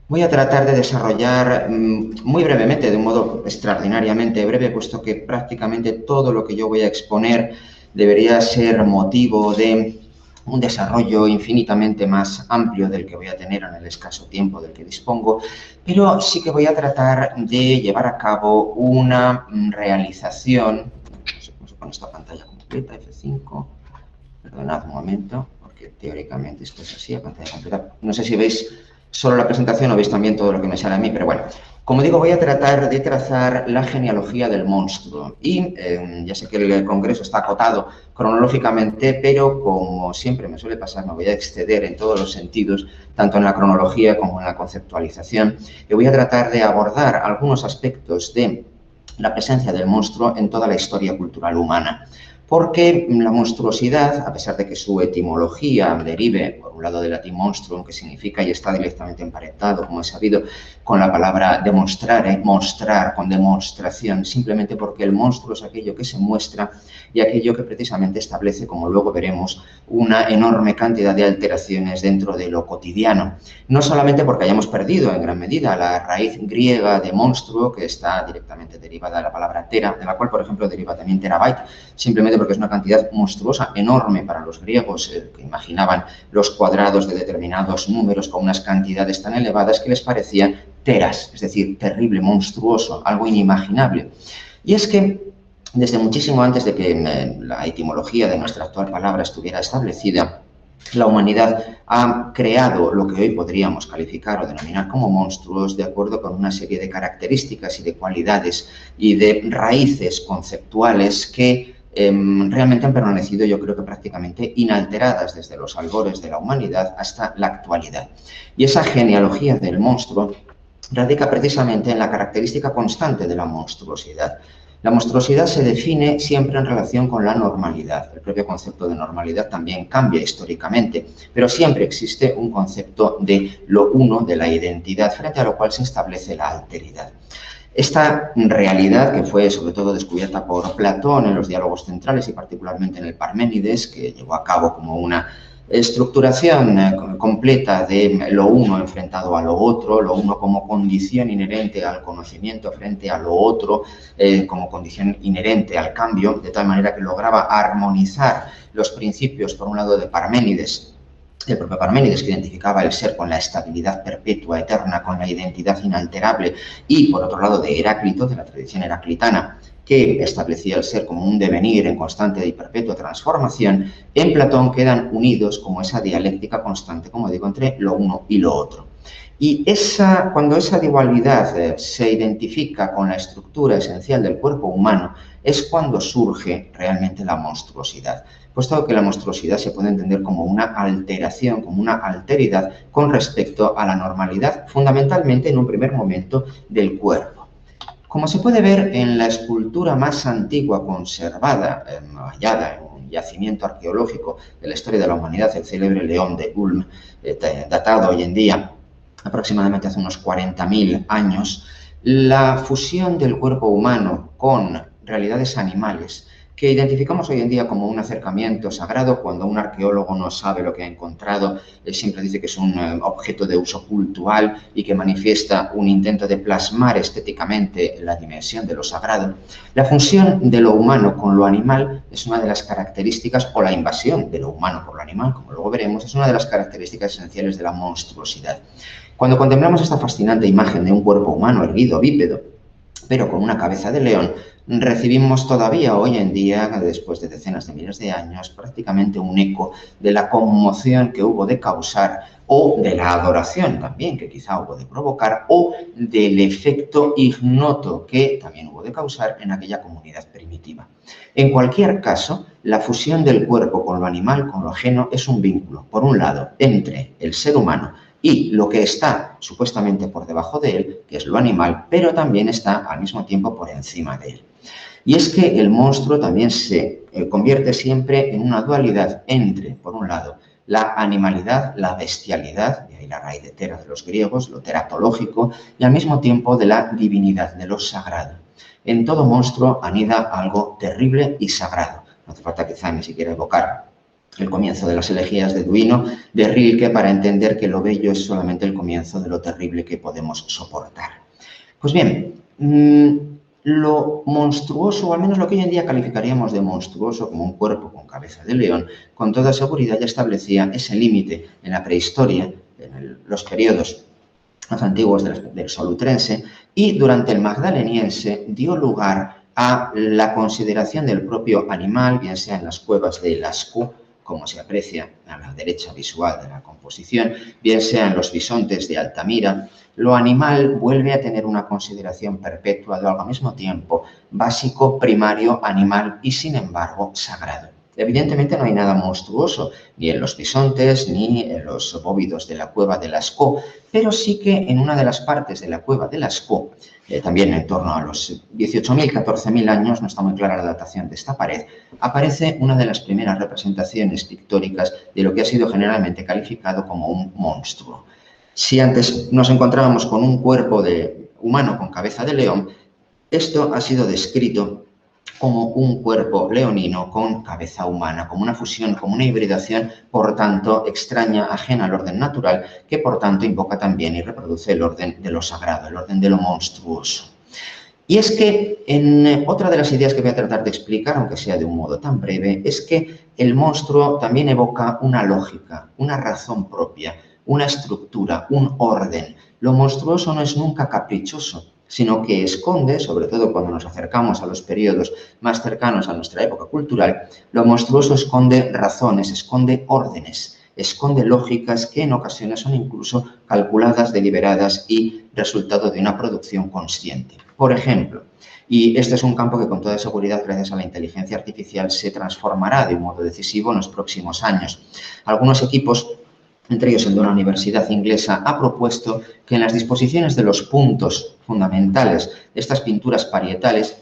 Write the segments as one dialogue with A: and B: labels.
A: Voy a tratar de desarrollar muy brevemente, de un modo extraordinariamente breve, puesto que prácticamente todo lo que yo voy a exponer debería ser motivo de un desarrollo infinitamente más amplio del que voy a tener en el escaso tiempo del que dispongo, pero sí que voy a tratar de llevar a cabo una realización. No sé cómo se pone esta pantalla completa, F5. Perdonad un momento, porque teóricamente esto es así, a pantalla completa. No sé si veis solo la presentación o veis también todo lo que me sale a mí, pero bueno. Como digo, voy a tratar de trazar la genealogía del monstruo y ya sé que el congreso está acotado cronológicamente, pero como siempre me suele pasar, me voy a exceder en todos los sentidos, tanto en la cronología como en la conceptualización, y voy a tratar de abordar algunos aspectos de la presencia del monstruo en toda la historia cultural humana. Porque la monstruosidad, a pesar de que su etimología derive, por un lado, del latín monstrum, que significa y está directamente emparentado, como he sabido, con la palabra demostrar, mostrar, con demostración, simplemente porque el monstruo es aquello que se muestra y aquello que precisamente establece, como luego veremos, una enorme cantidad de alteraciones dentro de lo cotidiano. No solamente porque hayamos perdido en gran medida la raíz griega de monstruo, que está directamente derivada de la palabra tera, de la cual, por ejemplo, deriva también terabyte, simplemente porque es una cantidad monstruosa, enorme para los griegos, que imaginaban los cuadrados de determinados números con unas cantidades tan elevadas que les parecían teras, es decir, terrible, monstruoso, algo inimaginable. Y es que desde muchísimo antes de que la etimología de nuestra actual palabra estuviera establecida, la humanidad ha creado lo que hoy podríamos calificar o denominar como monstruos de acuerdo con una serie de características y de cualidades y de raíces conceptuales que realmente han permanecido, yo creo que prácticamente inalteradas desde los albores de la humanidad hasta la actualidad. Y esa genealogía del monstruo radica precisamente en la característica constante de la monstruosidad. La monstruosidad se define siempre en relación con la normalidad. El propio concepto de normalidad también cambia históricamente, pero siempre existe un concepto de lo uno, de la identidad, frente a lo cual se establece la alteridad. Esta realidad, que fue sobre todo descubierta por Platón en los diálogos centrales y particularmente en el Parménides, que llevó a cabo como una estructuración completa de lo uno enfrentado a lo uno como condición inherente al conocimiento frente a lo otro, como condición inherente al cambio, de tal manera que lograba armonizar los principios, por un lado, de Parménides, el propio Parménides, que identificaba el ser con la estabilidad perpetua, eterna, con la identidad inalterable, y por otro lado de Heráclito, de la tradición heraclitana, que establecía el ser como un devenir en constante y perpetua transformación, en Platón quedan unidos como esa dialéctica constante, como digo, entre lo uno y lo otro. Y cuando esa dualidad se identifica con la estructura esencial del cuerpo humano, es cuando surge realmente la monstruosidad, puesto que la monstruosidad se puede entender como una alteración, como una alteridad con respecto a la normalidad, fundamentalmente en un primer momento del cuerpo. Como se puede ver en la escultura más antigua conservada, hallada en un yacimiento arqueológico de la historia de la humanidad, el célebre León de Ulm, datado hoy en día aproximadamente hace unos 40.000 años, la fusión del cuerpo humano con realidades animales que identificamos hoy en día como un acercamiento sagrado. Cuando un arqueólogo no sabe lo que ha encontrado, siempre dice que es un objeto de uso cultural y que manifiesta un intento de plasmar estéticamente la dimensión de lo sagrado. La función de lo humano con lo animal es una de las características, o la invasión de lo humano por lo animal, como luego veremos, es una de las características esenciales de la monstruosidad. Cuando contemplamos esta fascinante imagen de un cuerpo humano erguido, bípedo, pero con una cabeza de león, recibimos todavía hoy en día, después de decenas de miles de años, prácticamente un eco de la conmoción que hubo de causar, o de la adoración también que quizá hubo de provocar, o del efecto ignoto que también hubo de causar en aquella comunidad primitiva. En cualquier caso, la fusión del cuerpo con lo animal, con lo ajeno, es un vínculo, por un lado, entre el ser humano y lo que está supuestamente por debajo de él, que es lo animal, pero también está al mismo tiempo por encima de él. Y es que el monstruo también se convierte siempre en una dualidad entre, por un lado, la animalidad, la bestialidad, de ahí la raíz de tera de los griegos, lo teratológico, y al mismo tiempo de la divinidad, de lo sagrado. En todo monstruo anida algo terrible y sagrado. No hace falta quizá ni siquiera evocar el comienzo de las elegías de Duino, de Rilke, para entender que lo bello es solamente el comienzo de lo terrible que podemos soportar. Pues bien, lo monstruoso, o al menos lo que hoy en día calificaríamos de monstruoso como un cuerpo con cabeza de león, con toda seguridad ya establecía ese límite en la prehistoria, en los periodos más antiguos del Solutrense, y durante el Magdaleniense dio lugar a la consideración del propio animal, bien sea en las cuevas de Lascaux, como se aprecia a la derecha visual de la composición, bien sea en los bisontes de Altamira. Lo animal vuelve a tener una consideración perpetua de algo al mismo tiempo básico, primario, animal y, sin embargo, sagrado. Evidentemente no hay nada monstruoso, ni en los bisontes, ni en los bóvidos de la cueva de Lascaux, pero sí que en una de las partes de la cueva de Lascaux, también en torno a los 18.000, 14.000 años, no está muy clara la datación de esta pared, aparece una de las primeras representaciones pictóricas de lo que ha sido generalmente calificado como un monstruo. Si antes nos encontrábamos con un cuerpo humano con cabeza de león, esto ha sido descrito como un cuerpo leonino con cabeza humana, como una fusión, como una hibridación, por tanto, extraña, ajena al orden natural, que por tanto invoca también y reproduce el orden de lo sagrado, el orden de lo monstruoso. Y es que en otra de las ideas que voy a tratar de explicar, aunque sea de un modo tan breve, es que el monstruo también evoca una lógica, una razón propia, una estructura, un orden. Lo monstruoso no es nunca caprichoso, sino que esconde, sobre todo cuando nos acercamos a los periodos más cercanos a nuestra época cultural, lo monstruoso esconde razones, esconde órdenes, esconde lógicas que en ocasiones son incluso calculadas, deliberadas y resultado de una producción consciente. Por ejemplo, y este es un campo que con toda seguridad, gracias a la inteligencia artificial, se transformará de un modo decisivo en los próximos años. Algunos equipos, entre ellos el de una universidad inglesa, ha propuesto que en las disposiciones de los puntos fundamentales de estas pinturas parietales,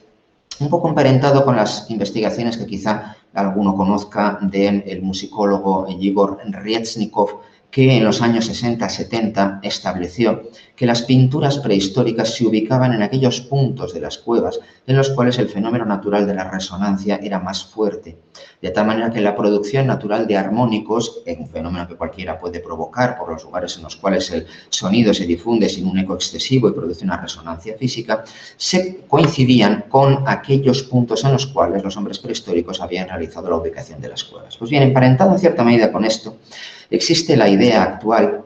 A: un poco emparentado con las investigaciones que quizá alguno conozca del musicólogo Igor Rieznikov, que en los años 60-70 estableció que las pinturas prehistóricas se ubicaban en aquellos puntos de las cuevas en los cuales el fenómeno natural de la resonancia era más fuerte, de tal manera que la producción natural de armónicos, un fenómeno que cualquiera puede provocar por los lugares en los cuales el sonido se difunde sin un eco excesivo y produce una resonancia física, se coincidían con aquellos puntos en los cuales los hombres prehistóricos habían realizado la ubicación de las cuevas. Pues bien, emparentado en cierta medida con esto, existe la idea actual,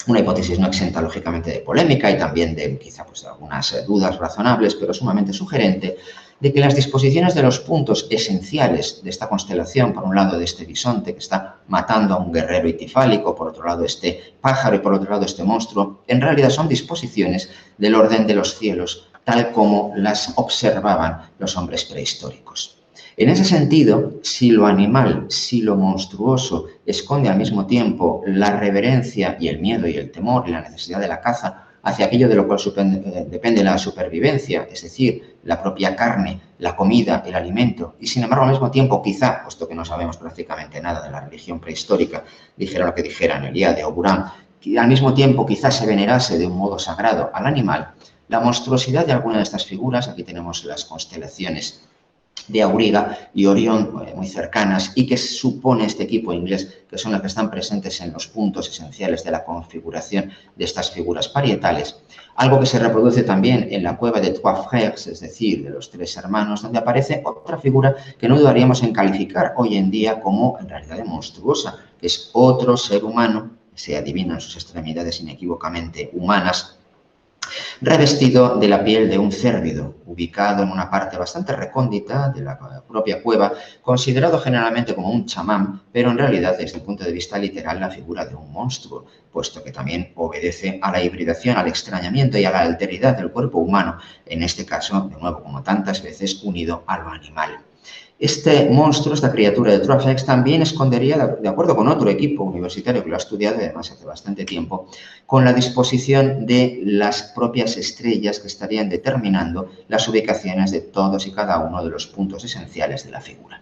A: una hipótesis no exenta lógicamente de polémica y también de quizá pues, de algunas dudas razonables, pero sumamente sugerente, de que las disposiciones de los puntos esenciales de esta constelación, por un lado de este bisonte que está matando a un guerrero itifálico, por otro lado este pájaro y por otro lado este monstruo, en realidad son disposiciones del orden de los cielos, tal como las observaban los hombres prehistóricos. En ese sentido, si lo animal, si lo monstruoso esconde al mismo tiempo la reverencia y el miedo y el temor y la necesidad de la caza hacia aquello de lo cual depende la supervivencia, es decir, la propia carne, la comida, el alimento, y sin embargo al mismo tiempo quizá, puesto que no sabemos prácticamente nada de la religión prehistórica, dijera lo que dijera en Eliade o Burán, que al mismo tiempo quizá se venerase de un modo sagrado al animal, la monstruosidad de alguna de estas figuras, aquí tenemos las constelaciones de Auriga y Orión muy cercanas y que supone este equipo inglés, que son las que están presentes en los puntos esenciales de la configuración de estas figuras parietales. Algo que se reproduce también en la cueva de Trois Frères, es decir, de los tres hermanos, donde aparece otra figura que no dudaríamos en calificar hoy en día como en realidad monstruosa, que es otro ser humano, se adivinan sus extremidades inequívocamente humanas, revestido de la piel de un cérvido, ubicado en una parte bastante recóndita de la propia cueva, considerado generalmente como un chamán, pero en realidad desde el punto de vista literal la figura de un monstruo, puesto que también obedece a la hibridación, al extrañamiento y a la alteridad del cuerpo humano, en este caso, de nuevo, como tantas veces, unido a lo animal. Este monstruo, esta criatura de Trois Frères, también escondería, de acuerdo con otro equipo universitario que lo ha estudiado, además hace bastante tiempo, con la disposición de las propias estrellas que estarían determinando las ubicaciones de todos y cada uno de los puntos esenciales de la figura.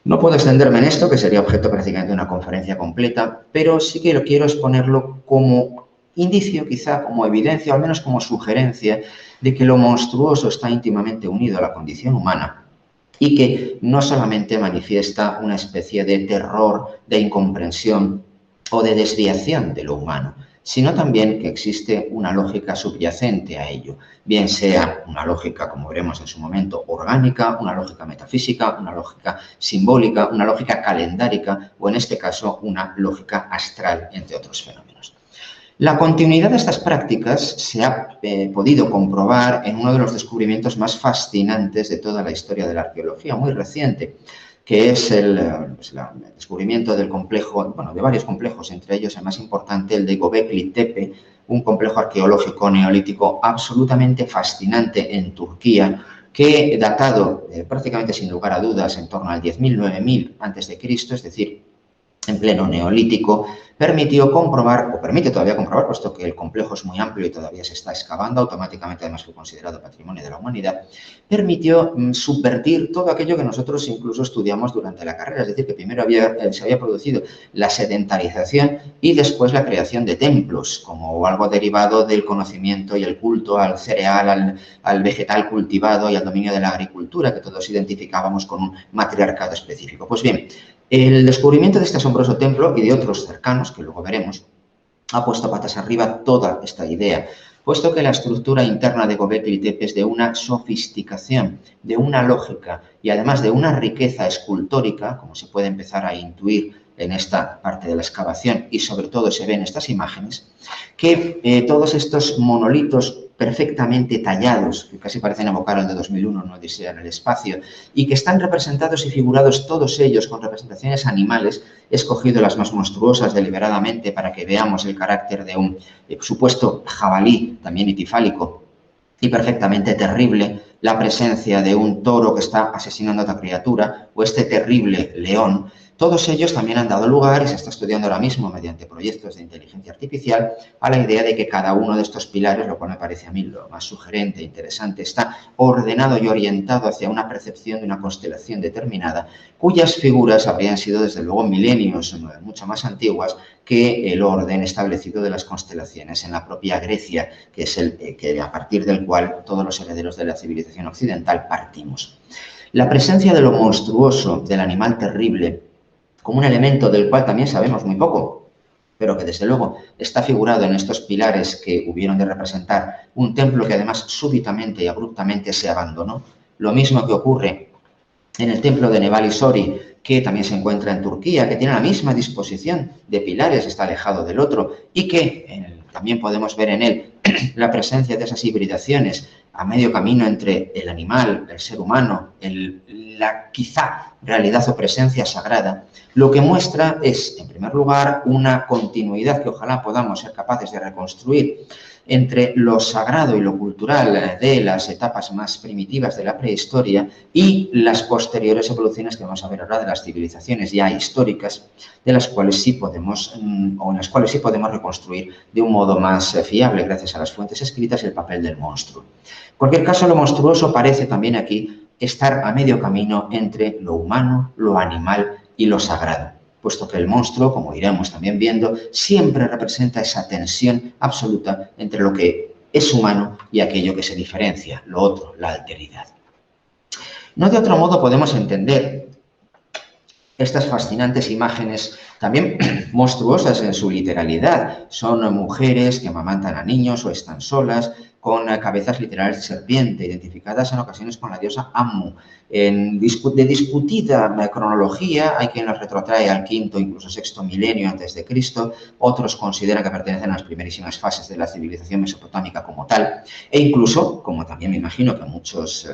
A: No puedo extenderme en esto, que sería objeto prácticamente de una conferencia completa, pero sí que lo quiero exponerlo como indicio, quizá como evidencia, o al menos como sugerencia, de que lo monstruoso está íntimamente unido a la condición humana, y que no solamente manifiesta una especie de terror, de incomprensión o de desviación de lo humano, sino también que existe una lógica subyacente a ello, bien sea una lógica, como veremos en su momento, orgánica, una lógica metafísica, una lógica simbólica, una lógica calendárica o, en este caso, una lógica astral, entre otros fenómenos. La continuidad de estas prácticas se ha podido comprobar en uno de los descubrimientos más fascinantes de toda la historia de la arqueología, muy reciente, que es el descubrimiento del complejo, bueno, de varios complejos, entre ellos el más importante, el de Göbekli Tepe, un complejo arqueológico neolítico absolutamente fascinante en Turquía, que datado prácticamente sin lugar a dudas en torno al 10.000, 9.000 a.C., es decir, en pleno neolítico, permitió comprobar, o permite todavía comprobar, puesto que el complejo es muy amplio y todavía se está excavando, automáticamente además fue considerado patrimonio de la humanidad, permitió subvertir todo aquello que nosotros incluso estudiamos durante la carrera, es decir, que primero se había producido la sedentarización y después la creación de templos, como algo derivado del conocimiento y el culto al cereal, al vegetal cultivado y al dominio de la agricultura, que todos identificábamos con un matriarcado específico. Pues bien, el descubrimiento de este asombroso templo y de otros cercanos, que luego veremos, ha puesto patas arriba toda esta idea, puesto que la estructura interna de Göbekli Tepe es de una sofisticación, de una lógica y además de una riqueza escultórica, como se puede empezar a intuir en esta parte de la excavación y sobre todo se ve en estas imágenes, que todos estos monolitos perfectamente tallados, que casi parecen evocar el de 2001, una odisea en el espacio, y que están representados y figurados todos ellos con representaciones animales, he escogido las más monstruosas deliberadamente para que veamos el carácter de un supuesto jabalí, también itifálico, y perfectamente terrible, la presencia de un toro que está asesinando a otra criatura, o este terrible león. Todos ellos también han dado lugar, y se está estudiando ahora mismo mediante proyectos de inteligencia artificial, a la idea de que cada uno de estos pilares, lo cual me parece a mí lo más sugerente e interesante, está ordenado y orientado hacia una percepción de una constelación determinada, cuyas figuras habrían sido desde luego milenios, mucho más antiguas, que el orden establecido de las constelaciones en la propia Grecia, que es que a partir del cual todos los herederos de la civilización occidental partimos. La presencia de lo monstruoso, del animal terrible, como un elemento del cual también sabemos muy poco, pero que desde luego está figurado en estos pilares que hubieron de representar un templo que además súbitamente y abruptamente se abandonó. Lo mismo que ocurre en el templo de Nebali Sori, que también se encuentra en Turquía, que tiene la misma disposición de pilares, está alejado del otro, y que también podemos ver en él la presencia de esas hibridaciones a medio camino entre el animal, el ser humano, la quizá realidad o presencia sagrada, lo que muestra es, en primer lugar, una continuidad que ojalá podamos ser capaces de reconstruir entre lo sagrado y lo cultural de las etapas más primitivas de la prehistoria y las posteriores evoluciones que vamos a ver ahora de las civilizaciones ya históricas, de las cuales sí podemos, o en las cuales sí podemos reconstruir de un modo más fiable gracias a las fuentes escritas y el papel del monstruo. En cualquier caso, lo monstruoso parece también aquí estar a medio camino entre lo humano, lo animal y lo sagrado, puesto que el monstruo, como iremos también viendo, siempre representa esa tensión absoluta entre lo que es humano y aquello que se diferencia, lo otro, la alteridad. No de otro modo podemos entender estas fascinantes imágenes, también monstruosas en su literalidad. Son mujeres que amamantan a niños o están solas, con cabezas literales de serpiente, identificadas en ocasiones con la diosa Ammu. De discutida cronología, hay quien las retrotrae al quinto, incluso sexto milenio antes de Cristo, otros consideran que pertenecen a las primerísimas fases de la civilización mesopotámica como tal, e incluso, como también me imagino que muchos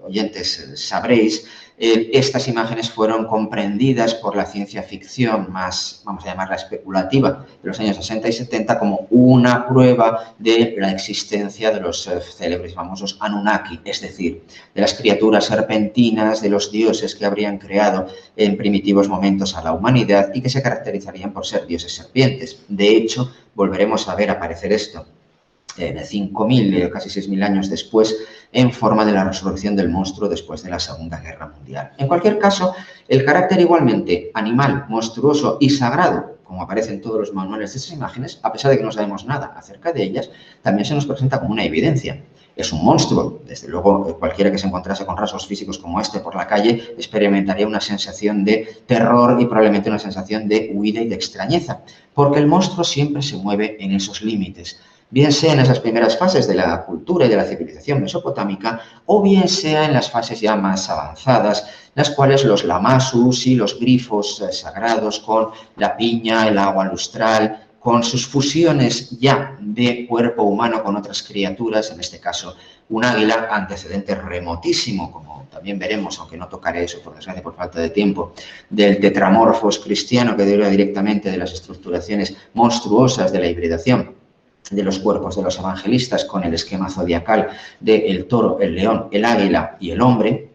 A: oyentes sabréis, estas imágenes fueron comprendidas por la ciencia ficción más, vamos a llamarla especulativa, de los años 60 y 70 como una prueba de la existencia de los célebres famosos Anunnaki, es decir, de las criaturas serpentinas, de los dioses que habrían creado en primitivos momentos a la humanidad y que se caracterizarían por ser dioses serpientes. De hecho, volveremos a ver aparecer esto de 5.000, casi 6.000 años después, en forma de la resurrección del monstruo después de la Segunda Guerra Mundial. En cualquier caso, el carácter igualmente animal, monstruoso y sagrado, como aparece en todos los manuales de esas imágenes, a pesar de que no sabemos nada acerca de ellas, también se nos presenta como una evidencia. Es un monstruo. Desde luego, cualquiera que se encontrase con rasgos físicos como este por la calle experimentaría una sensación de terror y probablemente una sensación de huida y de extrañeza, porque el monstruo siempre se mueve en esos límites, bien sea en esas primeras fases de la cultura y de la civilización mesopotámica, o bien sea en las fases ya más avanzadas, las cuales los lamasus y los grifos sagrados con la piña, el agua lustral, con sus fusiones ya de cuerpo humano con otras criaturas, en este caso un águila, antecedente remotísimo, como también veremos, aunque no tocaré eso por desgracia por falta de tiempo, del tetramorfos cristiano que deriva directamente de las estructuraciones monstruosas de la hibridación de los cuerpos de los evangelistas con el esquema zodiacal del toro, el león, el águila y el hombre.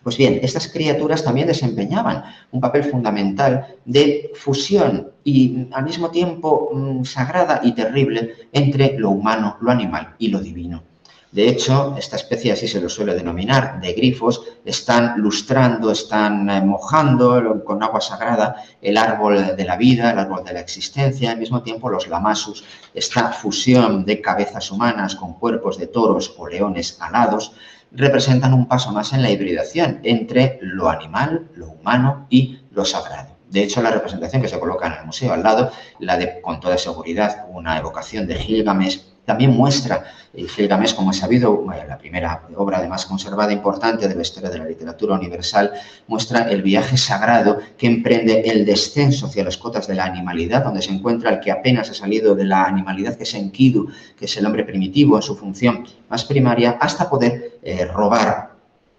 A: Pues bien, estas criaturas también desempeñaban un papel fundamental de fusión y al mismo tiempo sagrada y terrible entre lo humano, lo animal y lo divino. De hecho, esta especie, así se lo suele denominar, de grifos, están lustrando, están mojando con agua sagrada el árbol de la vida, el árbol de la existencia. Al mismo tiempo, los lamasus, esta fusión de cabezas humanas con cuerpos de toros o leones alados, representan un paso más en la hibridación entre lo animal, lo humano y lo sagrado. De hecho, la representación que se coloca en el museo al lado, la de, con toda seguridad, una evocación de Gilgamesh, también muestra Gilgamesh, como es sabido, la primera obra además conservada importante de la historia de la literatura universal, muestra el viaje sagrado que emprende el descenso hacia las cotas de la animalidad, donde se encuentra el que apenas ha salido de la animalidad, que es Enkidu, que es el hombre primitivo en su función más primaria, hasta poder robar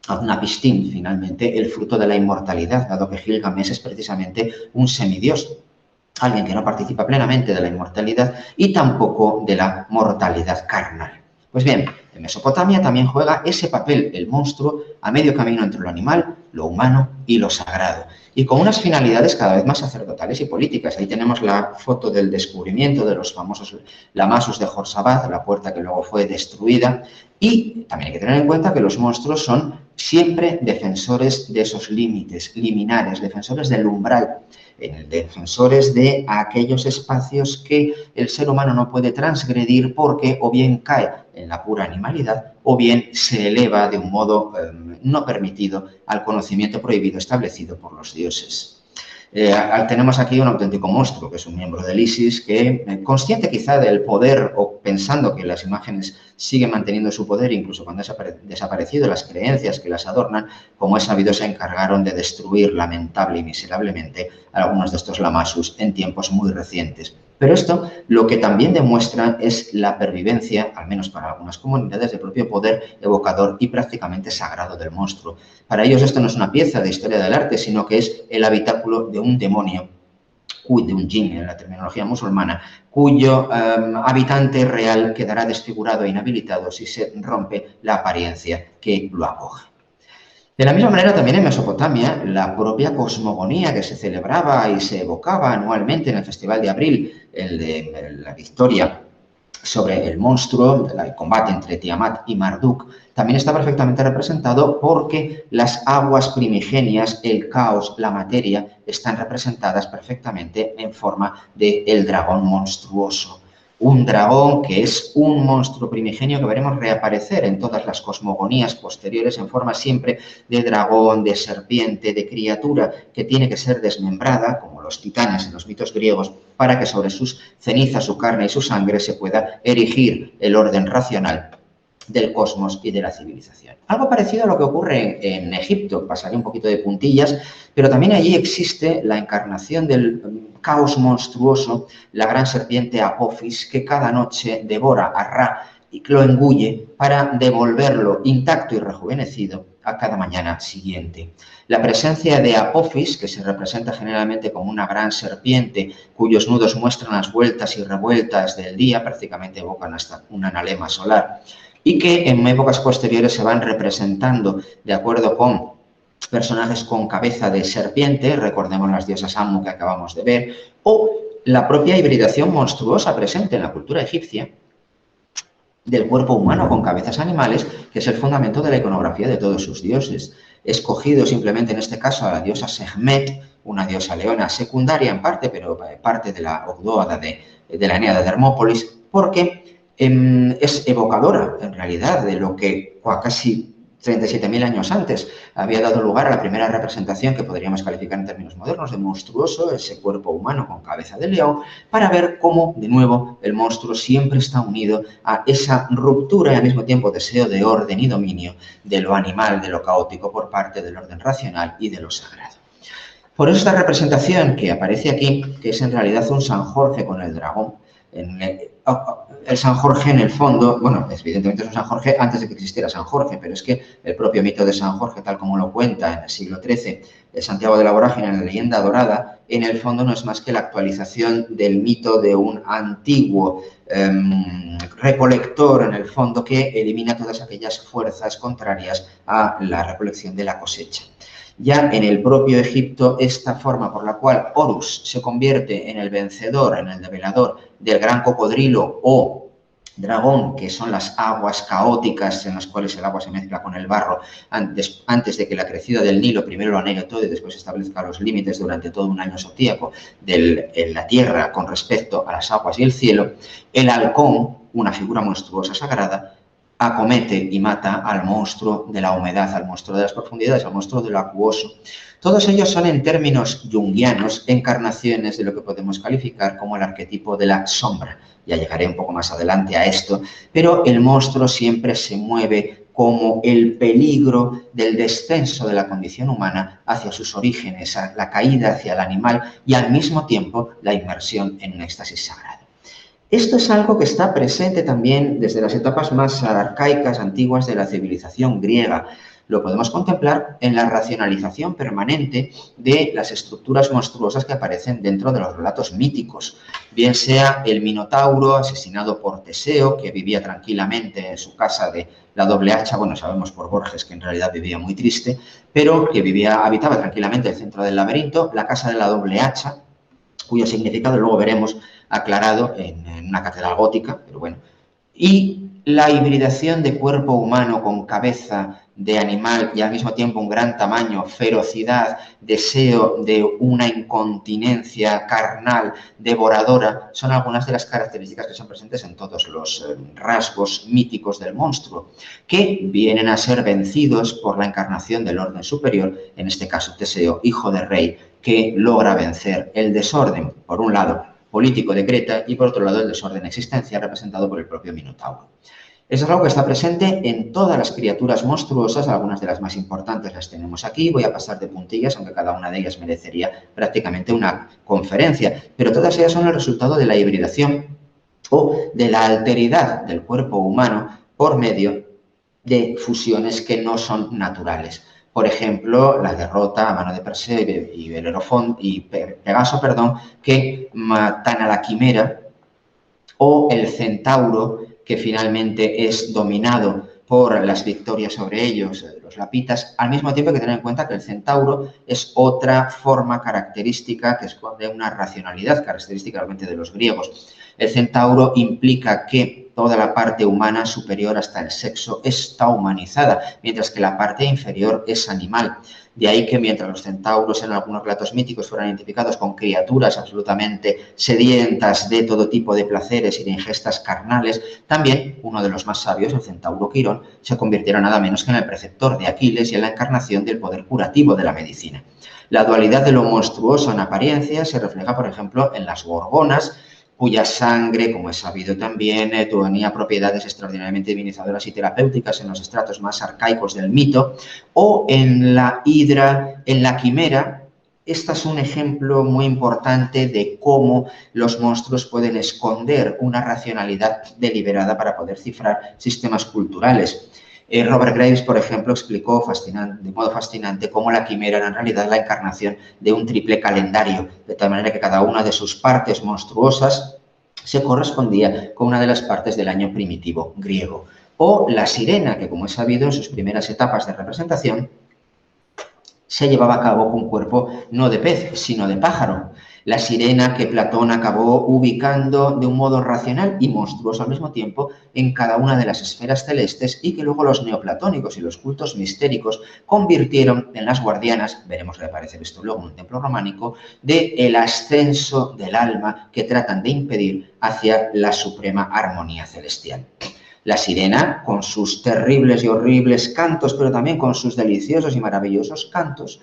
A: a Uznapishtim, finalmente, el fruto de la inmortalidad, dado que Gilgamesh es precisamente un semidios, alguien que no participa plenamente de la inmortalidad y tampoco de la mortalidad carnal. Pues bien, en Mesopotamia también juega ese papel el monstruo a medio camino entre lo animal, lo humano y lo sagrado, y con unas finalidades cada vez más sacerdotales y políticas. Ahí tenemos la foto del descubrimiento de los famosos lamasus de Jorsabad, la puerta que luego fue destruida, y también hay que tener en cuenta que los monstruos son siempre defensores de esos límites liminares, defensores del umbral, defensores de aquellos espacios que el ser humano no puede transgredir porque o bien cae en la pura animalidad o bien se eleva de un modo no permitido al conocimiento prohibido establecido por los dioses. Tenemos aquí un auténtico monstruo, que es un miembro del ISIS, que, consciente quizá del poder o pensando que las imágenes siguen manteniendo su poder, incluso cuando han desaparecido las creencias que las adornan, como es sabido, se encargaron de destruir lamentable y miserablemente a algunos de estos lamasus en tiempos muy recientes. Pero esto lo que también demuestra es la pervivencia, al menos para algunas comunidades, del propio poder evocador y prácticamente sagrado del monstruo. Para ellos esto no es una pieza de historia del arte, sino que es el habitáculo de un demonio, de un jinn en la terminología musulmana, cuyo habitante real quedará desfigurado e inhabilitado si se rompe la apariencia que lo acoge. De la misma manera, también en Mesopotamia, la propia cosmogonía que se celebraba y se evocaba anualmente en el Festival de Abril, el de la victoria sobre el monstruo, el combate entre Tiamat y Marduk, también está perfectamente representado porque las aguas primigenias, el caos, la materia, están representadas perfectamente en forma del dragón monstruoso. Un dragón que es un monstruo primigenio que veremos reaparecer en todas las cosmogonías posteriores en forma siempre de dragón, de serpiente, de criatura que tiene que ser desmembrada, como los titanes en los mitos griegos, para que sobre sus cenizas, su carne y su sangre se pueda erigir el orden racional del cosmos y de la civilización. Algo parecido a lo que ocurre en Egipto, pasaré un poquito de puntillas, pero también allí existe la encarnación del caos monstruoso, la gran serpiente Apophis, que cada noche devora a Ra y lo engulle para devolverlo intacto y rejuvenecido a cada mañana siguiente. La presencia de Apophis, que se representa generalmente como una gran serpiente cuyos nudos muestran las vueltas y revueltas del día, prácticamente evocan hasta un analema solar, y que en épocas posteriores se van representando de acuerdo con personajes con cabeza de serpiente, recordemos las diosas Amu que acabamos de ver, o la propia hibridación monstruosa presente en la cultura egipcia, del cuerpo humano con cabezas animales, que es el fundamento de la iconografía de todos sus dioses. He escogido simplemente en este caso a la diosa Sekhmet, una diosa leona secundaria en parte, pero parte de la Ogdoada de la Eneada de Hermópolis, porque es evocadora, en realidad, de lo que casi 37.000 años antes había dado lugar a la primera representación que podríamos calificar en términos modernos de monstruoso, ese cuerpo humano con cabeza de león, para ver cómo, de nuevo, el monstruo siempre está unido a esa ruptura y al mismo tiempo deseo de orden y dominio de lo animal, de lo caótico por parte del orden racional y de lo sagrado. Por eso esta representación que aparece aquí, que es en realidad un San Jorge con el dragón, el San Jorge en el fondo, bueno, evidentemente es un San Jorge antes de que existiera San Jorge, pero es que el propio mito de San Jorge, tal como lo cuenta en el siglo XIII Santiago de la Vorágine en la Leyenda Dorada, en el fondo no es más que la actualización del mito de un antiguo recolector, en el fondo, que elimina todas aquellas fuerzas contrarias a la recolección de la cosecha. Ya en el propio Egipto, esta forma por la cual Horus se convierte en el vencedor, en el develador del gran cocodrilo o dragón, que son las aguas caóticas en las cuales el agua se mezcla con el barro antes de que la crecida del Nilo primero lo anegue todo y después establezca los límites durante todo un año zodíaco en la tierra con respecto a las aguas y el cielo, el halcón, una figura monstruosa sagrada, acomete y mata al monstruo de la humedad, al monstruo de las profundidades, al monstruo de lo acuoso. Todos ellos son, en términos junguianos, encarnaciones de lo que podemos calificar como el arquetipo de la sombra. Ya llegaré un poco más adelante a esto, pero el monstruo siempre se mueve como el peligro del descenso de la condición humana hacia sus orígenes, la caída hacia el animal y al mismo tiempo la inmersión en un éxtasis sagrado. Esto es algo que está presente también desde las etapas más arcaicas, antiguas de la civilización griega. Lo podemos contemplar en la racionalización permanente de las estructuras monstruosas que aparecen dentro de los relatos míticos. Bien sea el Minotauro asesinado por Teseo, que vivía tranquilamente en su casa de la doble hacha, bueno, sabemos por Borges que en realidad vivía muy triste, pero que habitaba tranquilamente el centro del laberinto, la casa de la doble hacha, cuyo significado luego veremos aclarado en una catedral gótica, pero bueno. Y la hibridación de cuerpo humano con cabeza de animal y al mismo tiempo un gran tamaño, ferocidad, deseo de una incontinencia carnal, devoradora, son algunas de las características que son presentes en todos los rasgos míticos del monstruo, que vienen a ser vencidos por la encarnación del orden superior, en este caso Teseo, hijo de rey, que logra vencer el desorden, por un lado, político de Creta y, por otro lado, el desorden existencial representado por el propio Minotauro. Eso es algo que está presente en todas las criaturas monstruosas, algunas de las más importantes las tenemos aquí, voy a pasar de puntillas, aunque cada una de ellas merecería prácticamente una conferencia, pero todas ellas son el resultado de la hibridación o de la alteridad del cuerpo humano por medio de fusiones que no son naturales. Por ejemplo, la derrota a mano de Perseo y Pegaso, que matan a la quimera, o el centauro, que finalmente es dominado por las victorias sobre ellos, los lapitas, al mismo tiempo hay que tener en cuenta que el centauro es otra forma característica que esconde una racionalidad característica realmente de los griegos. El centauro implica que toda la parte humana superior hasta el sexo está humanizada, mientras que la parte inferior es animal. De ahí que mientras los centauros en algunos relatos míticos fueran identificados con criaturas absolutamente sedientas de todo tipo de placeres y de ingestas carnales, también uno de los más sabios, el centauro Quirón, se convirtiera nada menos que en el preceptor de Aquiles y en la encarnación del poder curativo de la medicina. La dualidad de lo monstruoso en apariencia se refleja, por ejemplo, en las gorgonas, cuya sangre, como es sabido también, tenía propiedades extraordinariamente divinizadoras y terapéuticas en los estratos más arcaicos del mito, o en la hidra, en la quimera. Este es un ejemplo muy importante de cómo los monstruos pueden esconder una racionalidad deliberada para poder cifrar sistemas culturales. Robert Graves, por ejemplo, explicó de modo fascinante cómo la quimera era en realidad la encarnación de un triple calendario, de tal manera que cada una de sus partes monstruosas se correspondía con una de las partes del año primitivo griego. O la sirena, que como es sabido en sus primeras etapas de representación, se llevaba a cabo con cuerpo no de pez, sino de pájaro. La sirena que Platón acabó ubicando de un modo racional y monstruoso al mismo tiempo en cada una de las esferas celestes y que luego los neoplatónicos y los cultos mistéricos convirtieron en las guardianas, veremos reaparecer esto luego en un templo románico, del ascenso del alma que tratan de impedir hacia la suprema armonía celestial. La sirena, con sus terribles y horribles cantos, pero también con sus deliciosos y maravillosos cantos,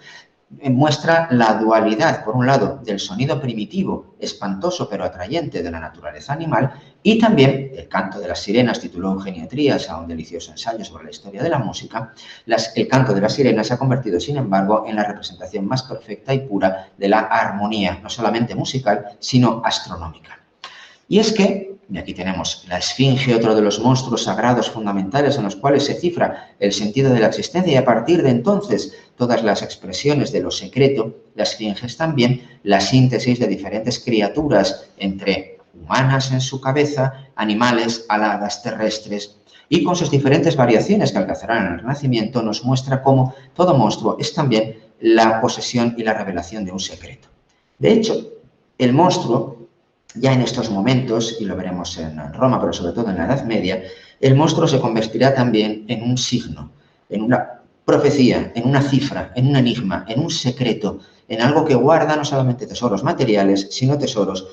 A: muestra la dualidad, por un lado, del sonido primitivo, espantoso pero atrayente de la naturaleza animal, y también el canto de las sirenas, tituló Eugenio Trías a un delicioso ensayo sobre la historia de la música. El canto de las sirenas se ha convertido, sin embargo, en la representación más perfecta y pura de la armonía, no solamente musical, sino astronómica. Y es que, y aquí tenemos la esfinge, otro de los monstruos sagrados fundamentales en los cuales se cifra el sentido de la existencia, y a partir de entonces todas las expresiones de lo secreto, la esfinge es también la síntesis de diferentes criaturas entre humanas en su cabeza, animales, aladas, terrestres, y con sus diferentes variaciones que alcanzarán en el Renacimiento nos muestra cómo todo monstruo es también la posesión y la revelación de un secreto. De hecho, el monstruo, ya en estos momentos, y lo veremos en Roma, pero sobre todo en la Edad Media, el monstruo se convertirá también en un signo, en una profecía, en una cifra, en un enigma, en un secreto, en algo que guarda no solamente tesoros materiales, sino tesoros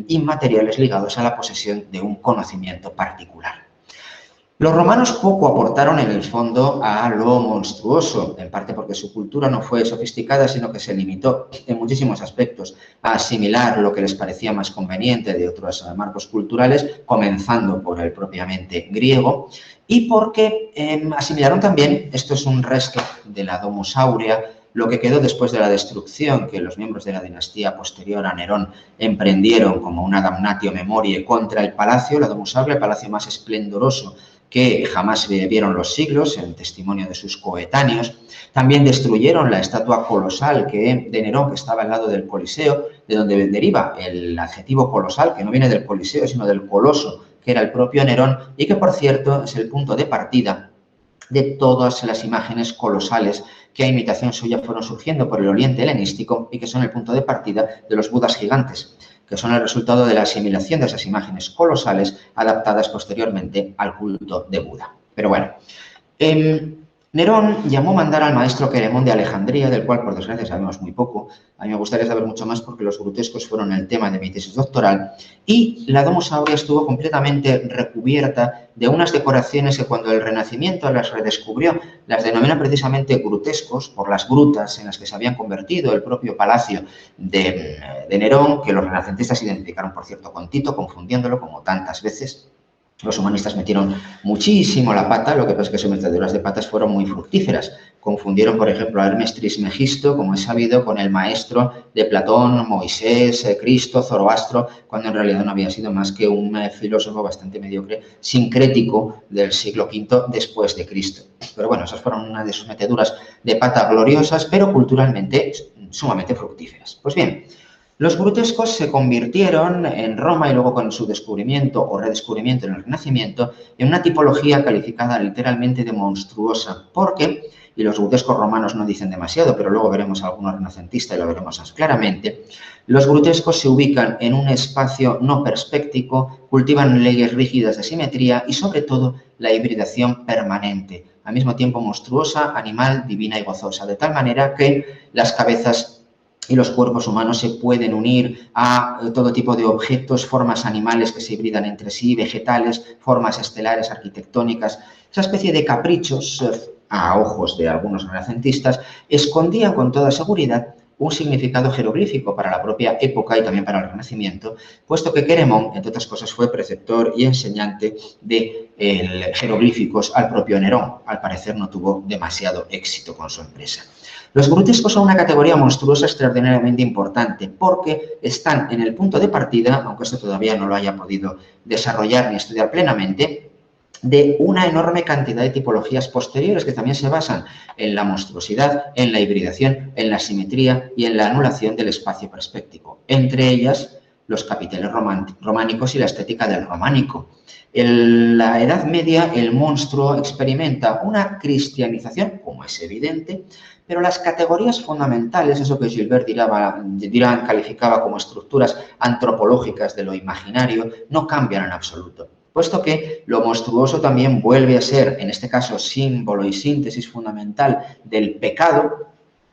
A: inmateriales ligados a la posesión de un conocimiento particular. Los romanos poco aportaron en el fondo a lo monstruoso, en parte porque su cultura no fue sofisticada, sino que se limitó en muchísimos aspectos a asimilar lo que les parecía más conveniente de otros marcos culturales, comenzando por el propiamente griego, y porque asimilaron también, esto es un resto de la Domus Aurea, lo que quedó después de la destrucción que los miembros de la dinastía posterior a Nerón emprendieron como una damnatio memoriae contra el palacio, la Domus Aurea, el palacio más esplendoroso que jamás vieron los siglos, en testimonio de sus coetáneos. También destruyeron la estatua colosal de Nerón, que estaba al lado del Coliseo, de donde deriva el adjetivo colosal, que no viene del Coliseo, sino del coloso, que era el propio Nerón, y que, por cierto, es el punto de partida de todas las imágenes colosales que a imitación suya fueron surgiendo por el oriente helenístico y que son el punto de partida de los budas gigantes, que son el resultado de la asimilación de esas imágenes colosales adaptadas posteriormente al culto de Buda. Pero bueno, Nerón llamó mandar al maestro Queremón de Alejandría, del cual por desgracia sabemos muy poco. A mí me gustaría saber mucho más porque los grutescos fueron el tema de mi tesis doctoral, y la Domus Aurea estuvo completamente recubierta de unas decoraciones que cuando el Renacimiento las redescubrió, las denominó precisamente grutescos por las grutas en las que se habían convertido el propio palacio de Nerón, que los renacentistas identificaron, por cierto, con Tito, confundiéndolo como tantas veces. Los humanistas metieron muchísimo la pata, lo que pasa es que sus meteduras de patas fueron muy fructíferas. Confundieron, por ejemplo, a Hermes Trismegisto, como es sabido, con el maestro de Platón, Moisés, Cristo, Zoroastro, cuando en realidad no había sido más que un filósofo bastante mediocre, sincrético del siglo V después de Cristo. Pero bueno, esas fueron una de sus meteduras de pata gloriosas, pero culturalmente sumamente fructíferas. Pues bien, los grutescos se convirtieron en Roma y luego con su descubrimiento o redescubrimiento en el Renacimiento en una tipología calificada literalmente de monstruosa, porque, y los grutescos romanos no dicen demasiado, pero luego veremos a algunos renacentistas y lo veremos más claramente, los grutescos se ubican en un espacio no perspéctico, cultivan leyes rígidas de simetría y sobre todo la hibridación permanente, al mismo tiempo monstruosa, animal, divina y gozosa, de tal manera que las cabezas y los cuerpos humanos se pueden unir a todo tipo de objetos, formas animales que se hibridan entre sí, vegetales, formas estelares, arquitectónicas. Esa especie de caprichos, a ojos de algunos renacentistas, escondían con toda seguridad un significado jeroglífico para la propia época y también para el Renacimiento, puesto que Queremón, entre otras cosas, fue preceptor y enseñante de jeroglíficos al propio Nerón. Al parecer no tuvo demasiado éxito con su empresa. Los grutescos son una categoría monstruosa extraordinariamente importante porque están en el punto de partida, aunque esto todavía no lo haya podido desarrollar ni estudiar plenamente, de una enorme cantidad de tipologías posteriores que también se basan en la monstruosidad, en la hibridación, en la simetría y en la anulación del espacio perspectivo. Entre ellas, los capiteles románicos y la estética del románico. En la Edad Media el monstruo experimenta una cristianización, como es evidente, pero las categorías fundamentales, eso que Gilbert Durand calificaba como estructuras antropológicas de lo imaginario, no cambian en absoluto, puesto que lo monstruoso también vuelve a ser, en este caso, símbolo y síntesis fundamental del pecado,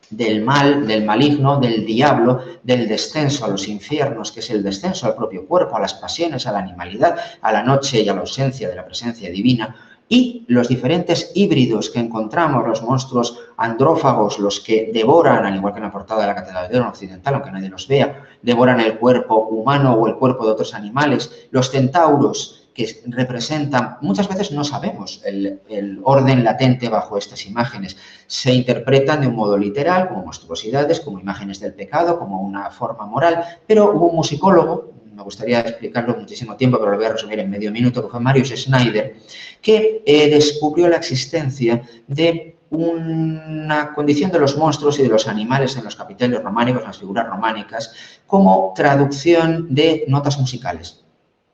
A: del mal, del maligno, del diablo, del descenso a los infiernos, que es el descenso al propio cuerpo, a las pasiones, a la animalidad, a la noche y a la ausencia de la presencia divina, y los diferentes híbridos que encontramos, los monstruos andrófagos, los que devoran, al igual que en la portada de la Catedral de León occidental, aunque nadie los vea, devoran el cuerpo humano o el cuerpo de otros animales, los centauros, que representan, muchas veces no sabemos el orden latente bajo estas imágenes, se interpretan de un modo literal, como monstruosidades, como imágenes del pecado, como una forma moral, pero hubo un musicólogo, me gustaría explicarlo muchísimo tiempo, pero lo voy a resumir en medio minuto, que fue Marius Schneider, que descubrió la existencia de una condición de los monstruos y de los animales en los capiteles románicos, en las figuras románicas, como traducción de notas musicales.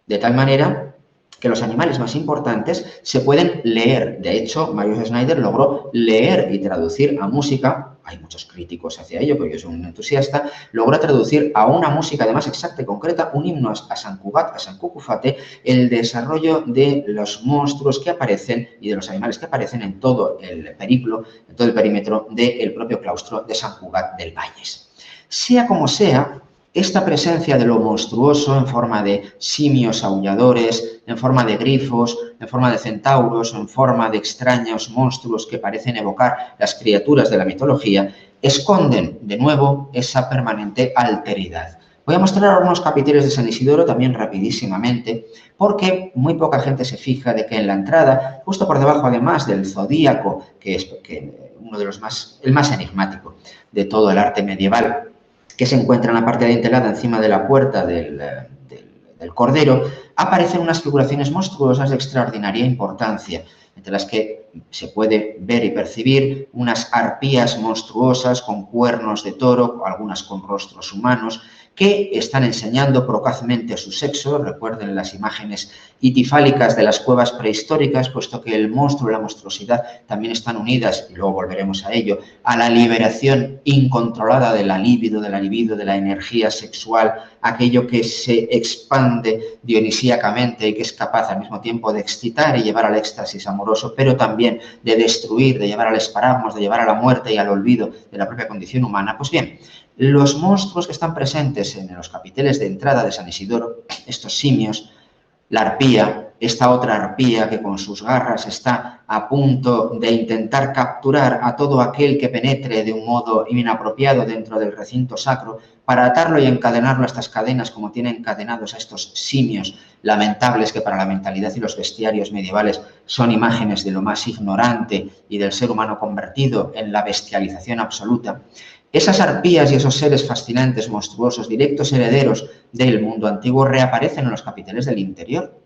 A: De tal manera que los animales más importantes se pueden leer. De hecho, Marius Schneider logró leer y traducir a música, hay muchos críticos hacia ello, pero yo soy un entusiasta, logró traducir a una música además exacta y concreta, un himno a San Cugat, a San Cucufate, el desarrollo de los monstruos que aparecen y de los animales que aparecen en todo el periplo, en todo el perímetro del propio claustro de San Cugat del Valles. Sea como sea, esta presencia de lo monstruoso en forma de simios aulladores, en forma de grifos, en forma de centauros, en forma de extraños monstruos que parecen evocar las criaturas de la mitología, esconden de nuevo esa permanente alteridad. Voy a mostrar algunos capiteles de San Isidoro también rapidísimamente, porque muy poca gente se fija de que en la entrada, justo por debajo además del zodíaco, que es uno de los el más enigmático de todo el arte medieval, que se encuentra en la parte adintelada encima de la puerta del Cordero, aparecen unas figuraciones monstruosas de extraordinaria importancia, entre las que se puede ver y percibir unas arpías monstruosas con cuernos de toro, algunas con rostros humanos, que están enseñando procazmente su sexo. Recuerden las imágenes itifálicas de las cuevas prehistóricas, puesto que el monstruo y la monstruosidad también están unidas, y luego volveremos a ello, a la liberación incontrolada de la libido, de la energía sexual, aquello que se expande dionisíacamente y que es capaz al mismo tiempo de excitar y llevar al éxtasis amoroso, pero también de destruir, de llevar al esparagmos, de llevar a la muerte y al olvido de la propia condición humana. Pues bien, los monstruos que están presentes en los capiteles de entrada de San Isidoro, estos simios, la arpía, esta otra arpía que con sus garras está a punto de intentar capturar a todo aquel que penetre de un modo inapropiado dentro del recinto sacro para atarlo y encadenarlo a estas cadenas como tienen encadenados a estos simios lamentables que para la mentalidad y los bestiarios medievales son imágenes de lo más ignorante y del ser humano convertido en la bestialización absoluta. Esas arpías y esos seres fascinantes, monstruosos, directos herederos del mundo antiguo reaparecen en los capiteles del interior.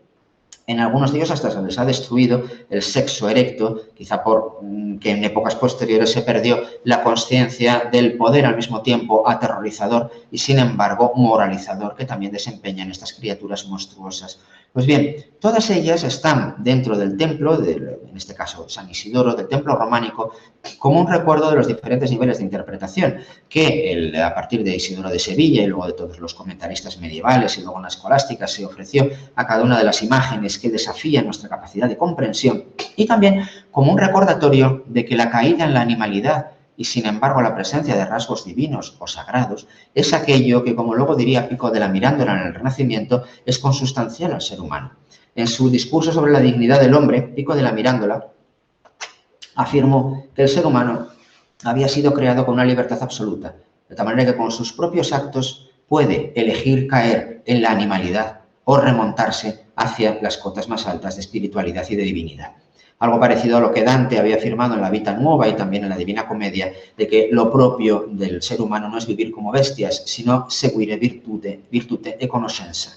A: En algunos de ellos hasta se les ha destruido el sexo erecto, quizá porque en épocas posteriores se perdió la conciencia del poder al mismo tiempo aterrorizador y, sin embargo, moralizador que también desempeñan estas criaturas monstruosas. Pues bien, todas ellas están dentro del templo, en este caso San Isidoro, del templo románico, como un recuerdo de los diferentes niveles de interpretación que a partir de Isidoro de Sevilla y luego de todos los comentaristas medievales y luego en la escolástica se ofreció a cada una de las imágenes que desafían nuestra capacidad de comprensión, y también como un recordatorio de que la caída en la animalidad y, sin embargo, la presencia de rasgos divinos o sagrados es aquello que, como luego diría Pico de la Mirandola en el Renacimiento, es consustancial al ser humano. En su discurso sobre la dignidad del hombre, Pico de la Mirandola afirmó que el ser humano había sido creado con una libertad absoluta, de tal manera que con sus propios actos puede elegir caer en la animalidad o remontarse hacia las cotas más altas de espiritualidad y de divinidad. Algo parecido a lo que Dante había afirmado en la Vita Nuova y también en la Divina Comedia, de que lo propio del ser humano no es vivir como bestias, sino seguire virtute e conoscenza,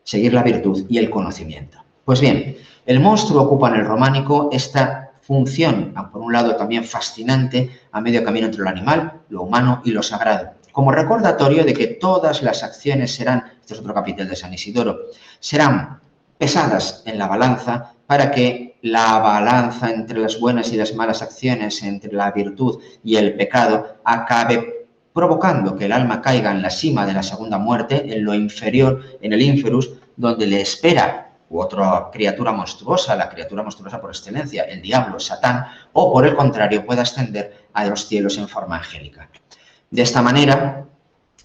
A: seguir la virtud y el conocimiento. Pues bien, el monstruo ocupa en el románico esta función, por un lado también fascinante, a medio camino entre lo animal, lo humano y lo sagrado, como recordatorio de que todas las acciones serán este es otro capitel de San Isidoro, serán pesadas en la balanza para que la balanza entre las buenas y las malas acciones, entre la virtud y el pecado, acabe provocando que el alma caiga en la cima de la segunda muerte, en lo inferior, en el ínferus, donde le espera otra criatura monstruosa, la criatura monstruosa por excelencia, el diablo, Satán, o por el contrario pueda ascender a los cielos en forma angélica. De esta manera,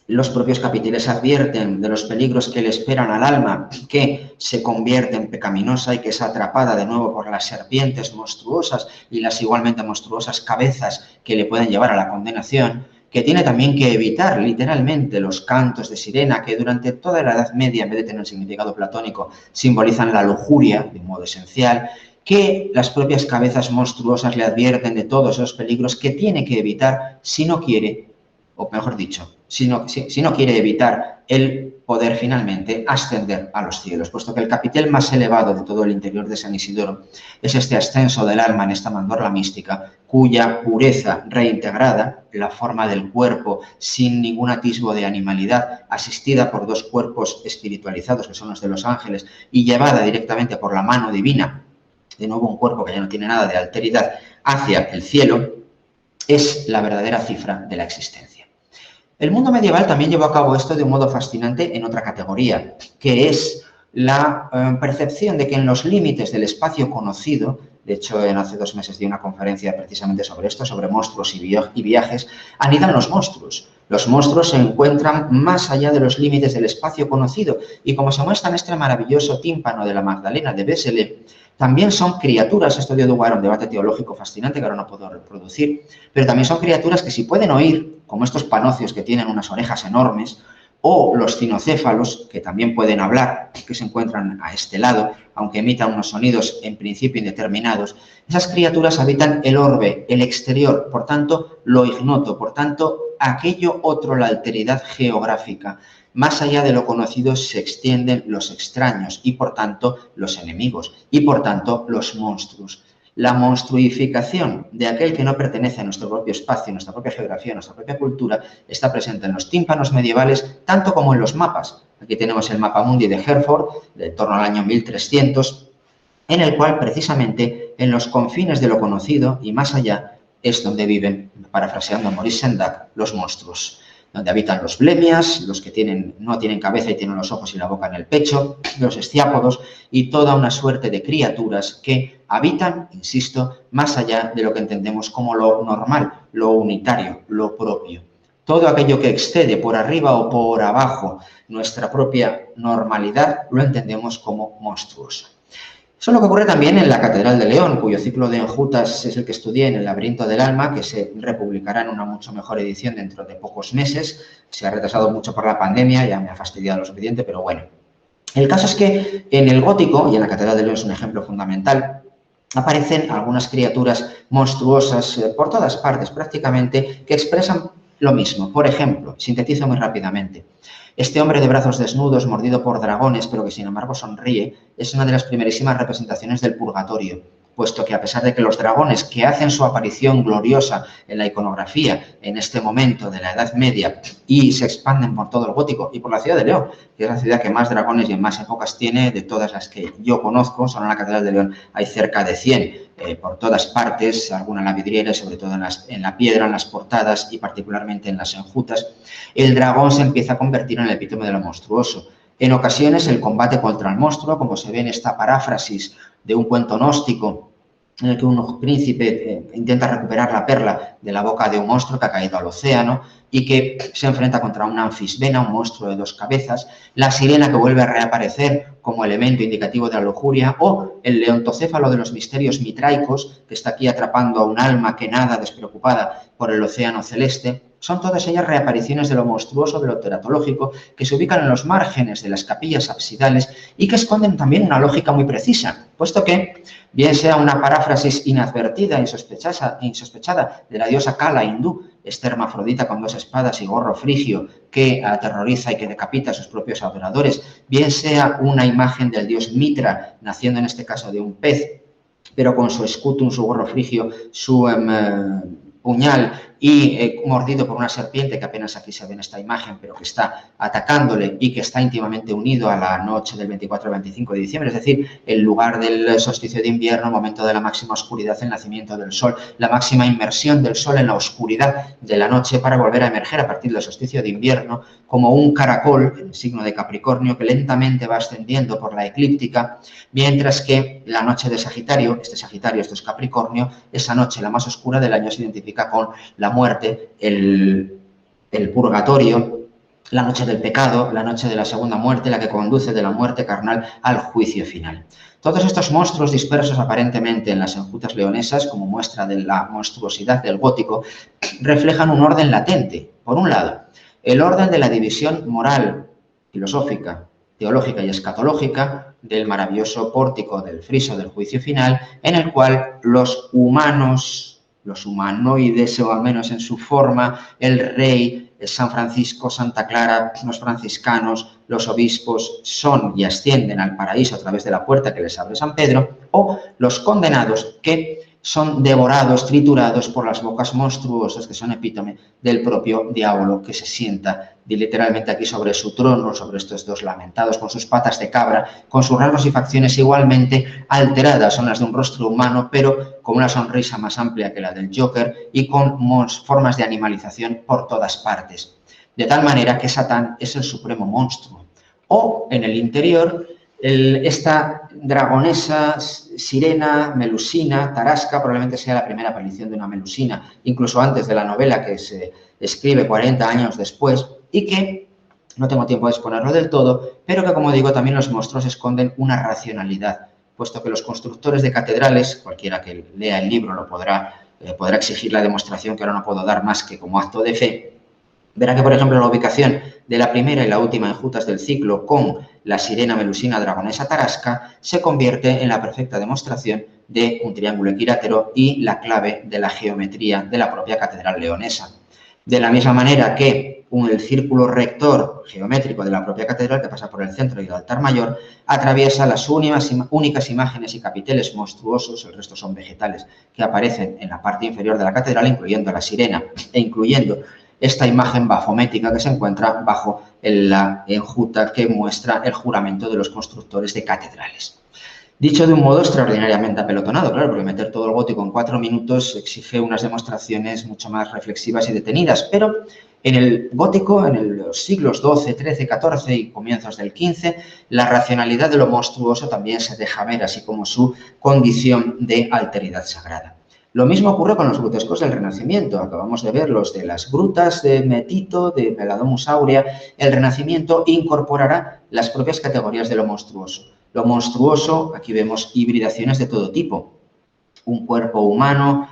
A: los propios capiteles advierten de los peligros que le esperan al alma, que se convierte en pecaminosa y que es atrapada de nuevo por las serpientes monstruosas y las igualmente monstruosas cabezas que le pueden llevar a la condenación, que tiene también que evitar literalmente los cantos de sirena que durante toda la Edad Media, en vez de tener significado platónico, simbolizan la lujuria de un modo esencial, que las propias cabezas monstruosas le advierten de todos esos peligros que tiene que evitar si no quiere, o mejor dicho, si no quiere evitar el poder finalmente ascender a los cielos, puesto que el capitel más elevado de todo el interior de San Isidoro es este ascenso del alma en esta mandorla mística, cuya pureza reintegrada, la forma del cuerpo sin ningún atisbo de animalidad, asistida por dos cuerpos espiritualizados, que son los de los ángeles, y llevada directamente por la mano divina, de nuevo un cuerpo que ya no tiene nada de alteridad, hacia el cielo, es la verdadera cifra de la existencia. El mundo medieval también llevó a cabo esto de un modo fascinante en otra categoría, que es la percepción de que en los límites del espacio conocido, de hecho hace 2 meses di una conferencia precisamente sobre esto, sobre monstruos y viajes, anidan los monstruos. Los monstruos se encuentran más allá de los límites del espacio conocido y como se muestra en este maravilloso tímpano de la Magdalena de Vézelay, también son criaturas, esto dio lugar a un debate teológico fascinante que ahora no puedo reproducir, pero también son criaturas que si pueden oír, como estos panocios que tienen unas orejas enormes, o los cinocéfalos, que también pueden hablar, que se encuentran a este lado, aunque emitan unos sonidos en principio indeterminados, esas criaturas habitan el orbe, el exterior, por tanto, lo ignoto, por tanto, aquello otro, la alteridad geográfica. Más allá de lo conocido se extienden los extraños y, por tanto, los enemigos y, por tanto, los monstruos. La monstruificación de aquel que no pertenece a nuestro propio espacio, nuestra propia geografía, nuestra propia cultura, está presente en los tímpanos medievales, tanto como en los mapas. Aquí tenemos el mapa mundi de Hereford, de torno al año 1300, en el cual, precisamente, en los confines de lo conocido y más allá, es donde viven, parafraseando a Maurice Sendak, los monstruos, donde habitan los blemias, los que no tienen cabeza y tienen los ojos y la boca en el pecho, los esciápodos y toda una suerte de criaturas que habitan, insisto, más allá de lo que entendemos como lo normal, lo unitario, lo propio. Todo aquello que excede por arriba o por abajo nuestra propia normalidad lo entendemos como monstruoso. Eso es lo que ocurre también en la Catedral de León, cuyo ciclo de enjutas es el que estudié en el Laberinto del Alma, que se republicará en una mucho mejor edición dentro de pocos meses. Se ha retrasado mucho por la pandemia, ya me ha fastidiado lo suficiente, pero bueno. El caso es que en el gótico, y en la Catedral de León es un ejemplo fundamental, aparecen algunas criaturas monstruosas por todas partes prácticamente que expresan lo mismo. Por ejemplo, sintetizo muy rápidamente. Este hombre de brazos desnudos, mordido por dragones, pero que sin embargo sonríe, es una de las primerísimas representaciones del purgatorio, puesto que a pesar de que los dragones que hacen su aparición gloriosa en la iconografía en este momento de la Edad Media y se expanden por todo el gótico y por la ciudad de León, que es la ciudad que más dragones y en más épocas tiene de todas las que yo conozco, solo en la Catedral de León hay cerca de 100. Por todas partes, alguna en la vidriera, sobre todo en la piedra, en las portadas y particularmente en las enjutas, el dragón se empieza a convertir en el epítome de lo monstruoso. En ocasiones el combate contra el monstruo, como se ve en esta paráfrasis de un cuento gnóstico en el que un príncipe intenta recuperar la perla de la boca de un monstruo que ha caído al océano y que se enfrenta contra una anfisbena, un monstruo de 2 cabezas, la sirena que vuelve a reaparecer como elemento indicativo de la lujuria, o el leontocéfalo de los misterios mitraicos, que está aquí atrapando a un alma que nada despreocupada por el océano celeste. Son todas ellas reapariciones de lo monstruoso, de lo teratológico, que se ubican en los márgenes de las capillas absidales y que esconden también una lógica muy precisa, puesto que, bien sea una paráfrasis inadvertida e insospechada de la diosa Kala hindú, esta hermafrodita con 2 espadas y gorro frigio que aterroriza y que decapita a sus propios adoradores, bien sea una imagen del dios Mitra, naciendo en este caso de un pez, pero con su escutum, su gorro frigio, su puñal y mordido por una serpiente que apenas aquí se ve en esta imagen, pero que está atacándole y que está íntimamente unido a la noche del 24 al 25 de diciembre, es decir, el lugar del solsticio de invierno, momento de la máxima oscuridad, el nacimiento del sol, la máxima inmersión del sol en la oscuridad de la noche para volver a emerger a partir del solsticio de invierno como un caracol, en el signo de Capricornio, que lentamente va ascendiendo por la eclíptica, mientras que la noche de Sagitario, esto es Capricornio, esa noche, la más oscura del año, se identifica con la muerte, el purgatorio, la noche del pecado, la noche de la segunda muerte, la que conduce de la muerte carnal al juicio final. Todos estos monstruos dispersos aparentemente en las enjutas leonesas, como muestra de la monstruosidad del gótico, reflejan un orden latente. Por un lado, el orden de la división moral, filosófica, teológica y escatológica del maravilloso pórtico del friso del juicio final, en el cual los humanos, los humanoides, o al menos en su forma, el rey, San Francisco, Santa Clara, los franciscanos, los obispos, son y ascienden al paraíso a través de la puerta que les abre San Pedro, o los condenados que son devorados, triturados por las bocas monstruosas que son epítome del propio diablo que se sienta literalmente aquí sobre su trono, sobre estos dos lamentados, con sus patas de cabra, con sus rasgos y facciones igualmente alteradas, son las de un rostro humano, pero con una sonrisa más amplia que la del Joker y con formas de animalización por todas partes. De tal manera que Satán es el supremo monstruo. O en el interior, esta dragonesa, sirena, melusina, tarasca, probablemente sea la primera aparición de una melusina, incluso antes de la novela que se escribe 40 años después, y que, no tengo tiempo de exponerlo del todo, pero que, como digo, también los monstruos esconden una racionalidad, puesto que los constructores de catedrales, cualquiera que lea el libro lo podrá exigir la demostración que ahora no puedo dar más que como acto de fe, verá que, por ejemplo, la ubicación de la primera y la última enjutas del ciclo con la sirena melusina dragonesa tarasca se convierte en la perfecta demostración de un triángulo equilátero y la clave de la geometría de la propia catedral leonesa. De la misma manera que el círculo rector geométrico de la propia catedral, que pasa por el centro y el altar mayor, atraviesa las únicas imágenes y capiteles monstruosos, el resto son vegetales, que aparecen en la parte inferior de la catedral, incluyendo la sirena e incluyendo esta imagen bafomética que se encuentra bajo la enjuta que muestra el juramento de los constructores de catedrales. Dicho de un modo extraordinariamente apelotonado, claro, porque meter todo el gótico en 4 minutos exige unas demostraciones mucho más reflexivas y detenidas, pero en el gótico, en los siglos XII, XIII, XIV y comienzos del XV, la racionalidad de lo monstruoso también se deja ver, así como su condición de alteridad sagrada. Lo mismo ocurre con los grutescos del Renacimiento. Acabamos de ver los de las grutas de Metito, de Meladomus aurea. El Renacimiento incorporará las propias categorías de lo monstruoso. Lo monstruoso, aquí vemos hibridaciones de todo tipo. Un cuerpo humano,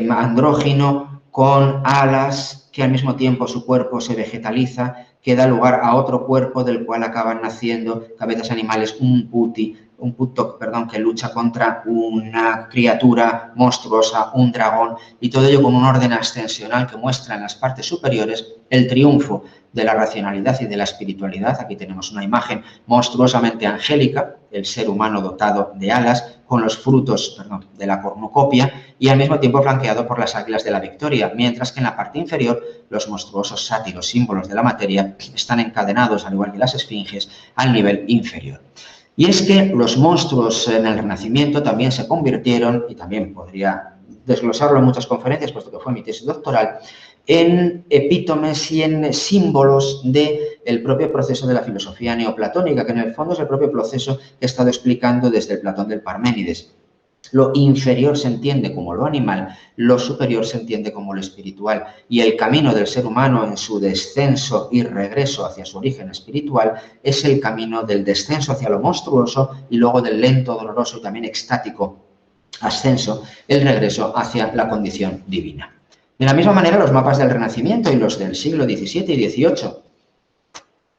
A: andrógino, con alas, que al mismo tiempo su cuerpo se vegetaliza, que da lugar a otro cuerpo del cual acaban naciendo cabezas animales, un puto, que lucha contra una criatura monstruosa, un dragón, y todo ello con un orden ascensional que muestra en las partes superiores el triunfo de la racionalidad y de la espiritualidad. Aquí tenemos una imagen monstruosamente angélica, el ser humano dotado de alas, con los frutos de la cornucopia y al mismo tiempo flanqueado por las águilas de la victoria, mientras que en la parte inferior los monstruosos sátiros, símbolos de la materia, están encadenados, al igual que las esfinges, al nivel inferior. Y es que los monstruos en el Renacimiento también se convirtieron, y también podría desglosarlo en muchas conferencias, puesto que fue mi tesis doctoral, en epítomes y en símbolos del propio proceso de la filosofía neoplatónica, que en el fondo es el propio proceso que he estado explicando desde el Platón del Parménides. Lo inferior se entiende como lo animal, lo superior se entiende como lo espiritual, y el camino del ser humano en su descenso y regreso hacia su origen espiritual es el camino del descenso hacia lo monstruoso y luego del lento, doloroso y también extático ascenso, el regreso hacia la condición divina. De la misma manera, los mapas del Renacimiento y los del siglo XVII y XVIII,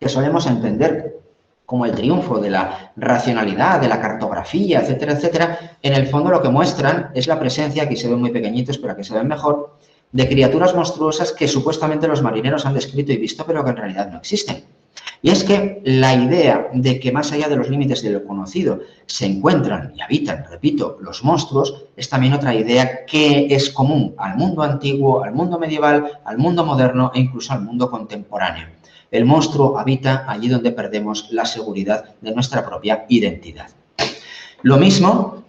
A: que solemos entender como el triunfo de la racionalidad, de la cartografía, etcétera, etcétera, en el fondo lo que muestran es la presencia, aquí se ven muy pequeñitos, pero aquí se ven mejor, de criaturas monstruosas que supuestamente los marineros han descrito y visto, pero que en realidad no existen. Y es que la idea de que más allá de los límites de lo conocido se encuentran y habitan, repito, los monstruos, es también otra idea que es común al mundo antiguo, al mundo medieval, al mundo moderno e incluso al mundo contemporáneo. El monstruo habita allí donde perdemos la seguridad de nuestra propia identidad. Lo mismo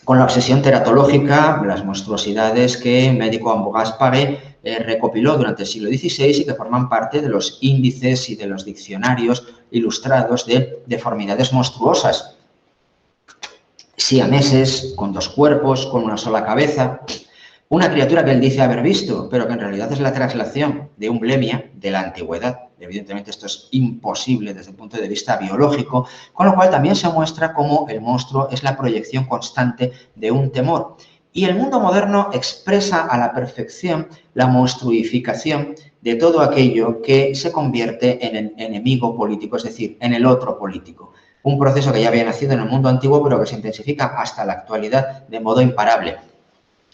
A: con la obsesión teratológica, las monstruosidades que médico Ambroise Paré recopiló durante el siglo XVI y que forman parte de los índices y de los diccionarios ilustrados de deformidades monstruosas. Siameses, con dos cuerpos, con una sola cabeza. Una criatura que él dice haber visto, pero que en realidad es la traslación de un blemia de la antigüedad. Evidentemente esto es imposible desde el punto de vista biológico, con lo cual también se muestra cómo el monstruo es la proyección constante de un temor. Y el mundo moderno expresa a la perfección la monstruificación de todo aquello que se convierte en el enemigo político, es decir, en el otro político. Un proceso que ya había nacido en el mundo antiguo, pero que se intensifica hasta la actualidad de modo imparable.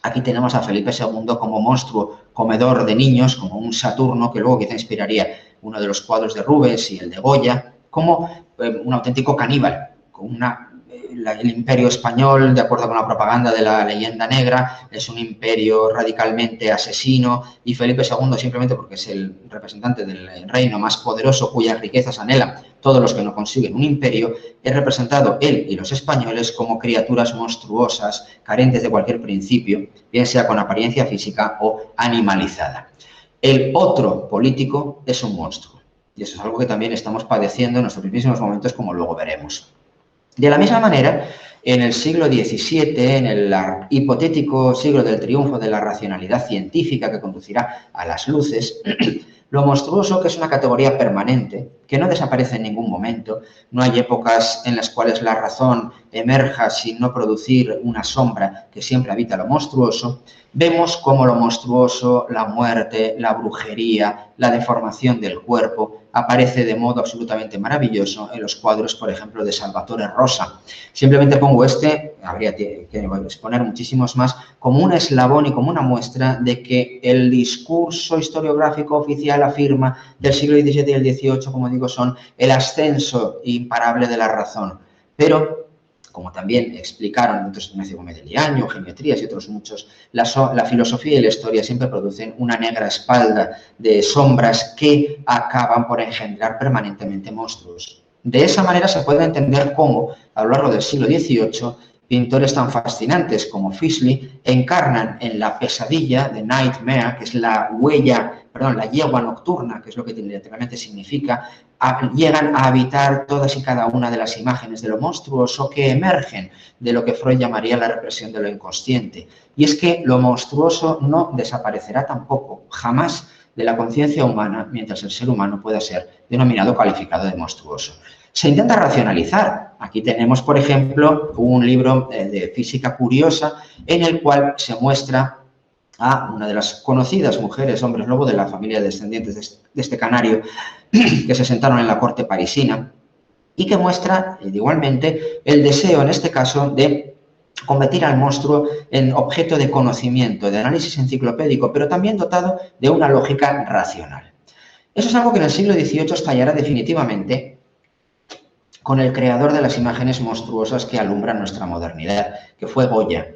A: Aquí tenemos a Felipe II como monstruo comedor de niños, como un Saturno, que luego quizá inspiraría uno de los cuadros de Rubens y el de Goya, como un auténtico caníbal, con el imperio español, de acuerdo con la propaganda de la leyenda negra, es un imperio radicalmente asesino y Felipe II, simplemente porque es el representante del reino más poderoso cuyas riquezas anhelan todos los que no consiguen un imperio, es representado él y los españoles como criaturas monstruosas, carentes de cualquier principio, bien sea con apariencia física o animalizada. El otro político es un monstruo y eso es algo que también estamos padeciendo en nuestros mismos momentos, como luego veremos. De la misma manera, en el siglo XVII, en el hipotético siglo del triunfo de la racionalidad científica que conducirá a las luces, lo monstruoso, que es una categoría permanente, que no desaparece en ningún momento, no hay épocas en las cuales la razón emerja sin no producir una sombra que siempre habita lo monstruoso, vemos cómo lo monstruoso, la muerte, la brujería, la deformación del cuerpo, aparece de modo absolutamente maravilloso en los cuadros, por ejemplo, de Salvatore Rosa. Simplemente pongo este, habría que exponer muchísimos más, como un eslabón y como una muestra de que el discurso historiográfico oficial afirma del siglo XVII y el XVIII, como digo, son el ascenso imparable de la razón. Pero, como también explicaron otros, Ignacio Gómez de Liaño, Geometrías y otros muchos, la filosofía y la historia siempre producen una negra espalda de sombras que acaban por engendrar permanentemente monstruos. De esa manera se puede entender cómo, a lo largo del siglo XVIII, pintores tan fascinantes como Fisley encarnan en la pesadilla de Nightmare, que es la yegua nocturna, que es lo que literalmente significa, llegan a habitar todas y cada una de las imágenes de lo monstruoso que emergen de lo que Freud llamaría la represión de lo inconsciente. Y es que lo monstruoso no desaparecerá tampoco, jamás, de la conciencia humana, mientras el ser humano pueda ser denominado calificado de monstruoso. Se intenta racionalizar. Aquí tenemos, por ejemplo, un libro de física curiosa en el cual se muestra a una de las conocidas mujeres, hombres lobo de la familia de descendientes de este canario, que se sentaron en la corte parisina y que muestra igualmente el deseo, en este caso, de convertir al monstruo en objeto de conocimiento, de análisis enciclopédico, pero también dotado de una lógica racional. Eso es algo que en el siglo XVIII estallará definitivamente con el creador de las imágenes monstruosas que alumbran nuestra modernidad, que fue Goya.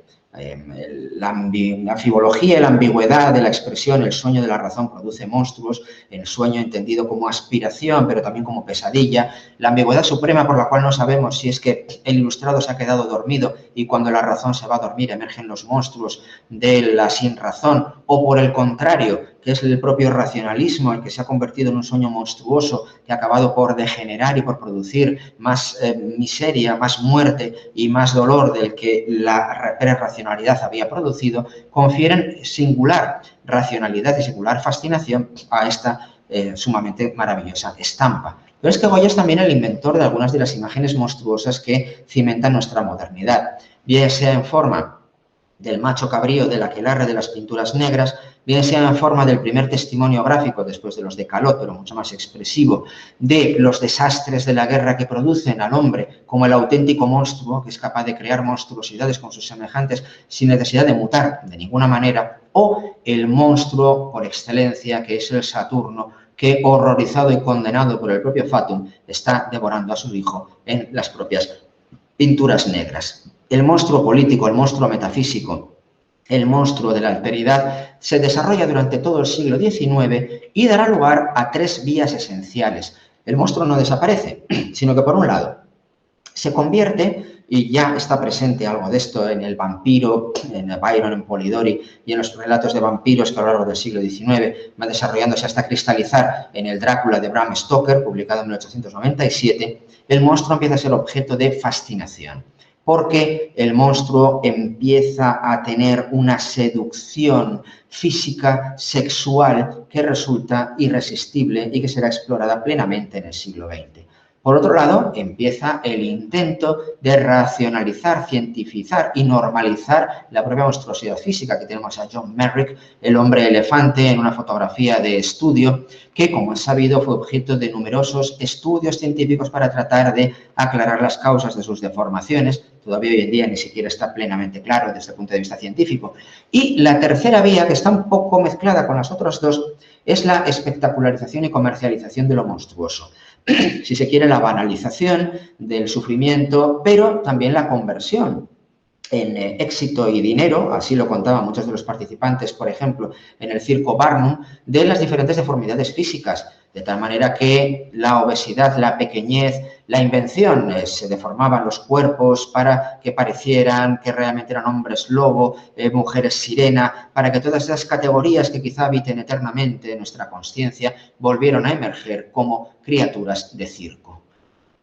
A: La fibología y la ambigüedad de la expresión, el sueño de la razón produce monstruos, el sueño entendido como aspiración, pero también como pesadilla, la ambigüedad suprema por la cual no sabemos si es que el ilustrado se ha quedado dormido y cuando la razón se va a dormir emergen los monstruos de la sinrazón, o por el contrario, que es el propio racionalismo el que se ha convertido en un sueño monstruoso que ha acabado por degenerar y por producir más miseria, más muerte y más dolor del que la prerracionalidad había producido, confieren singular racionalidad y singular fascinación a esta sumamente maravillosa estampa. Pero es que Goya es también el inventor de algunas de las imágenes monstruosas que cimentan nuestra modernidad, bien sea en forma del macho cabrío del aquelarre de las pinturas negras, bien sea en forma del primer testimonio gráfico, después de los de Calot, pero mucho más expresivo, de los desastres de la guerra que producen al hombre como el auténtico monstruo, que es capaz de crear monstruosidades con sus semejantes sin necesidad de mutar de ninguna manera, o el monstruo por excelencia, que es el Saturno, que, horrorizado y condenado por el propio Fatum, está devorando a su hijo en las propias pinturas negras. El monstruo político, el monstruo metafísico, el monstruo de la alteridad se desarrolla durante todo el siglo XIX y dará lugar a tres vías esenciales. El monstruo no desaparece, sino que, por un lado, se convierte, y ya está presente algo de esto en el vampiro, en Byron, en Polidori y en los relatos de vampiros que a lo largo del siglo XIX va desarrollándose hasta cristalizar en el Drácula de Bram Stoker, publicado en 1897, el monstruo empieza a ser objeto de fascinación, porque el monstruo empieza a tener una seducción física, sexual, que resulta irresistible y que será explorada plenamente en el siglo XX. Por otro lado, empieza el intento de racionalizar, cientificar y normalizar la propia monstruosidad física. Aquí tenemos a John Merrick, el hombre elefante, en una fotografía de estudio que, como es sabido, fue objeto de numerosos estudios científicos para tratar de aclarar las causas de sus deformaciones. Todavía hoy en día ni siquiera está plenamente claro desde el punto de vista científico. Y la tercera vía, que está un poco mezclada con las otras dos, es la espectacularización y comercialización de lo monstruoso. Si se quiere, la banalización del sufrimiento, pero también la conversión en éxito y dinero, así lo contaban muchos de los participantes, por ejemplo, en el circo Barnum, de las diferentes deformidades físicas, de tal manera que la obesidad, la pequeñez, la invención, se deformaban los cuerpos para que parecieran que realmente eran hombres lobo, mujeres sirena, para que todas esas categorías que quizá habiten eternamente en nuestra consciencia volvieron a emerger como criaturas de circo.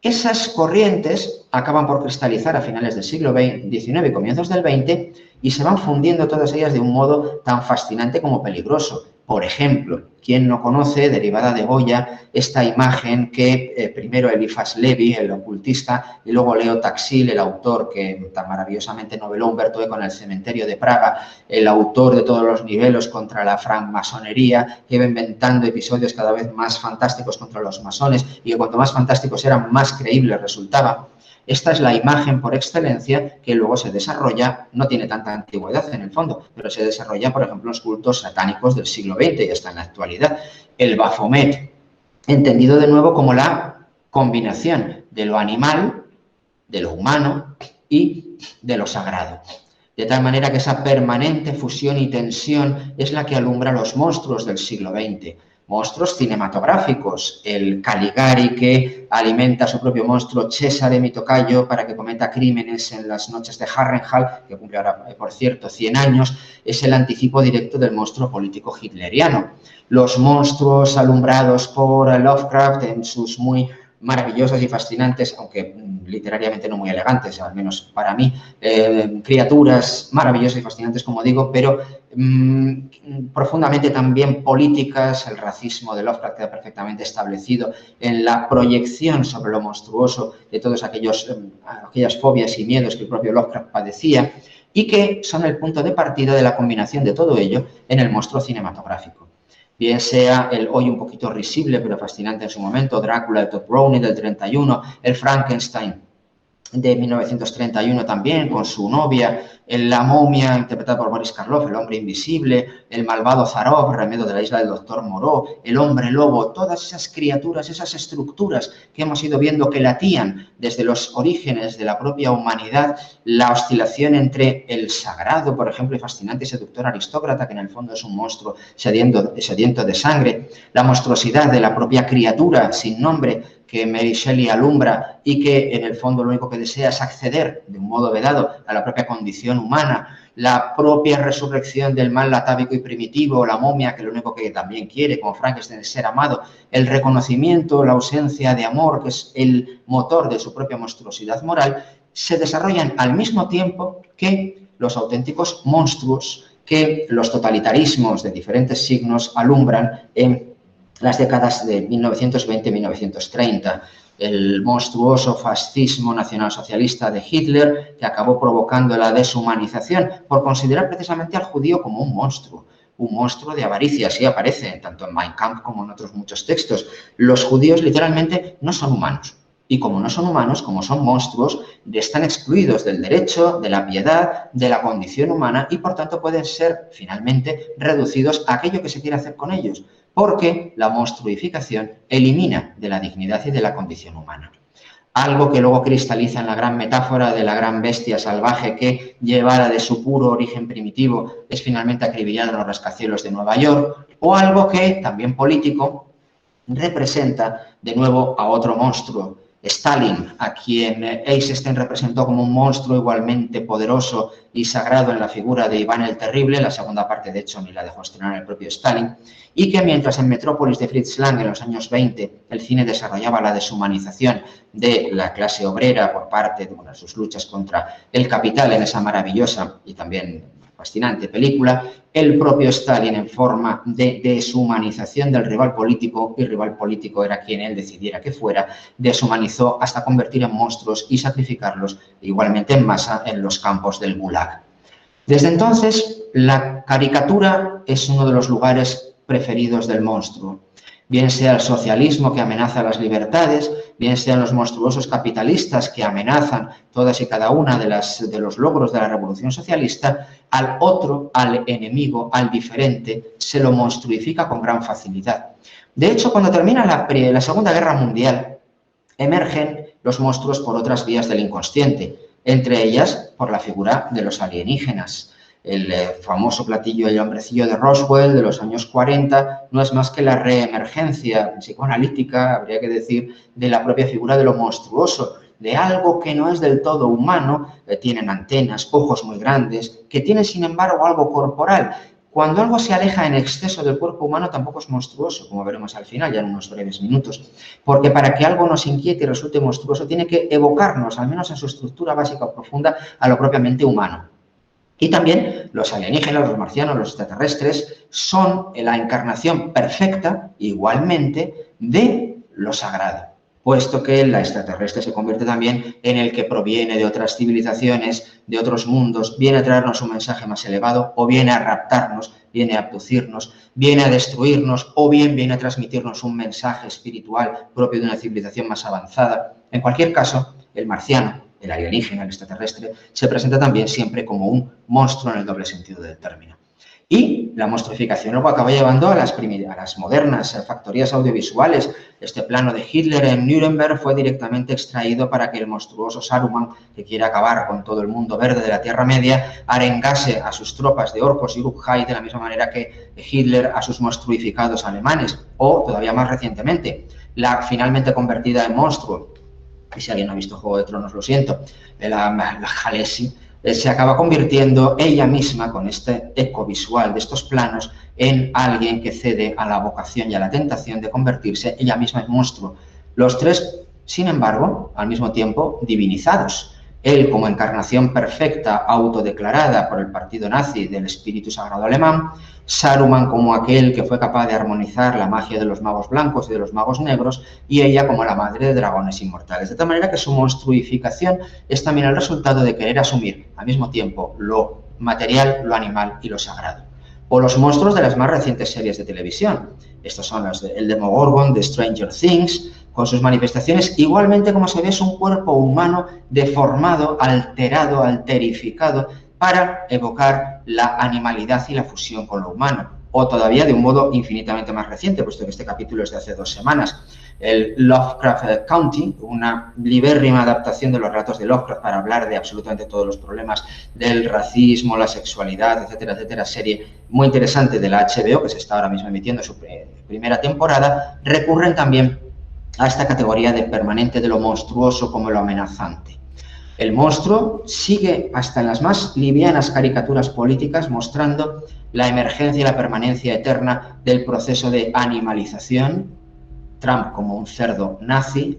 A: Esas corrientes acaban por cristalizar a finales del siglo XIX y comienzos del XX y se van fundiendo todas ellas de un modo tan fascinante como peligroso. Por ejemplo, ¿quién no conoce, derivada de Goya, esta imagen que primero Eliphas Levi, el ocultista, y luego Leo Taxil, el autor que tan maravillosamente noveló Humberto Eco en El cementerio de Praga, el autor de todos los niveles contra la francmasonería, que iba inventando episodios cada vez más fantásticos contra los masones y que cuanto más fantásticos eran, más creíbles resultaba? Esta es la imagen por excelencia que luego se desarrolla, no tiene tanta antigüedad en el fondo, pero se desarrolla, por ejemplo, en los cultos satánicos del siglo XX y hasta en la actualidad. El Baphomet, entendido de nuevo como la combinación de lo animal, de lo humano y de lo sagrado. De tal manera que esa permanente fusión y tensión es la que alumbra los monstruos del siglo XX. Monstruos cinematográficos, el Caligari que alimenta a su propio monstruo Cesare, mi tocayo, para que cometa crímenes en las noches de Harrenhal, que cumple ahora, por cierto, 100 años, es el anticipo directo del monstruo político hitleriano. Los monstruos alumbrados por Lovecraft en sus muy maravillosas y fascinantes, aunque literariamente no muy elegantes, al menos para mí, criaturas maravillosas y fascinantes, como digo, pero profundamente también políticas. El racismo de Lovecraft queda perfectamente establecido en la proyección sobre lo monstruoso de todas aquellas fobias y miedos que el propio Lovecraft padecía y que son el punto de partida de la combinación de todo ello en el monstruo cinematográfico. Bien sea el hoy un poquito risible, pero fascinante en su momento, Drácula de Todd Browning del 31, el Frankenstein de 1931 también, con su novia, la momia interpretada por Boris Karloff, el hombre invisible, el malvado Zarov, remedio de la isla del doctor Moreau, el hombre lobo, todas esas criaturas, esas estructuras que hemos ido viendo que latían desde los orígenes de la propia humanidad, la oscilación entre el sagrado, por ejemplo, y fascinante y seductor aristócrata, que en el fondo es un monstruo sediento de sangre, la monstruosidad de la propia criatura sin nombre, que Mary Shelley alumbra y que en el fondo lo único que desea es acceder de un modo vedado a la propia condición humana, la propia resurrección del mal atávico y primitivo, la momia que lo único que también quiere, como Frankenstein, es ser amado, el reconocimiento, la ausencia de amor, que es el motor de su propia monstruosidad moral, se desarrollan al mismo tiempo que los auténticos monstruos que los totalitarismos de diferentes signos alumbran en las décadas de 1920 y 1930, el monstruoso fascismo nacionalsocialista de Hitler, que acabó provocando la deshumanización por considerar precisamente al judío como un monstruo de avaricia. Así aparece tanto en Mein Kampf como en otros muchos textos. Los judíos literalmente no son humanos. Y como no son humanos, como son monstruos, están excluidos del derecho, de la piedad, de la condición humana y, por tanto, pueden ser, finalmente, reducidos a aquello que se quiere hacer con ellos, porque la monstruificación elimina de la dignidad y de la condición humana. Algo que luego cristaliza en la gran metáfora de la gran bestia salvaje que, llevada de su puro origen primitivo, es finalmente acribillada en los rascacielos de Nueva York, o algo que, también político, representa de nuevo a otro monstruo, Stalin, a quien Eisenstein representó como un monstruo igualmente poderoso y sagrado en la figura de Iván el Terrible, la segunda parte de hecho ni la dejó estrenar el propio Stalin, y que mientras en Metrópolis de Fritz Lang en los años 20 el cine desarrollaba la deshumanización de la clase obrera por parte de sus luchas contra el capital en esa maravillosa y también fascinante película, el propio Stalin en forma de deshumanización del rival político, y rival político era quien él decidiera que fuera, deshumanizó hasta convertir en monstruos y sacrificarlos igualmente en masa en los campos del Gulag. Desde entonces, la caricatura es uno de los lugares preferidos del monstruo. Bien sea el socialismo que amenaza las libertades, bien sean los monstruosos capitalistas que amenazan todas y cada una de los logros de la revolución socialista, al otro, al enemigo, al diferente, se lo monstruifica con gran facilidad. De hecho, cuando termina la Segunda Guerra Mundial, emergen los monstruos por otras vías del inconsciente, entre ellas por la figura de los alienígenas. El famoso platillo El hombrecillo de Roswell de los años 40 no es más que la reemergencia psicoanalítica, habría que decir, de la propia figura de lo monstruoso, de algo que no es del todo humano, tienen antenas, ojos muy grandes, que tienen sin embargo algo corporal. Cuando algo se aleja en exceso del cuerpo humano tampoco es monstruoso, como veremos al final, ya en unos breves minutos, porque para que algo nos inquiete y resulte monstruoso tiene que evocarnos, al menos en su estructura básica o profunda, a lo propiamente humano. Y también los alienígenas, los marcianos, los extraterrestres son la encarnación perfecta, igualmente, de lo sagrado, puesto que la extraterrestre se convierte también en el que proviene de otras civilizaciones, de otros mundos, viene a traernos un mensaje más elevado, o viene a raptarnos, viene a abducirnos, viene a destruirnos, o bien viene a transmitirnos un mensaje espiritual propio de una civilización más avanzada. En cualquier caso, el marciano, el alienígena, el extraterrestre, se presenta también siempre como un monstruo en el doble sentido del término. Y la monstruificación luego acaba llevando a las modernas factorías audiovisuales. Este plano de Hitler en Nuremberg fue directamente extraído para que el monstruoso Saruman, que quiere acabar con todo el mundo verde de la Tierra Media, arengase a sus tropas de orcos y Uruk-hai de la misma manera que Hitler a sus monstruificados alemanes. O, todavía más recientemente, la finalmente convertida en monstruo, y si alguien no ha visto Juego de Tronos, lo siento, la Khaleesi, se acaba convirtiendo ella misma, con este eco visual de estos planos, en alguien que cede a la vocación y a la tentación de convertirse ella misma en monstruo. Los tres, sin embargo, al mismo tiempo, divinizados. Él como encarnación perfecta, autodeclarada por el partido nazi del espíritu sagrado alemán, Saruman como aquel que fue capaz de armonizar la magia de los magos blancos y de los magos negros, y ella como la madre de dragones inmortales. De tal manera que su monstruificación es también el resultado de querer asumir al mismo tiempo lo material, lo animal y lo sagrado. O los monstruos de las más recientes series de televisión. Estos son el Demogorgon de Stranger Things, con sus manifestaciones. Igualmente, como se ve, es un cuerpo humano deformado, alterado, alterificado, para evocar la animalidad y la fusión con lo humano. O todavía de un modo infinitamente más reciente, puesto que este capítulo es de hace 2 semanas, el Lovecraft Country, una libérrima adaptación de los relatos de Lovecraft para hablar de absolutamente todos los problemas del racismo, la sexualidad, etcétera, etcétera, serie muy interesante de la HBO, que se está ahora mismo emitiendo su primera temporada, recurren también a esta categoría de permanente de lo monstruoso como lo amenazante. El monstruo sigue hasta en las más livianas caricaturas políticas mostrando la emergencia y la permanencia eterna del proceso de animalización. Trump como un cerdo nazi,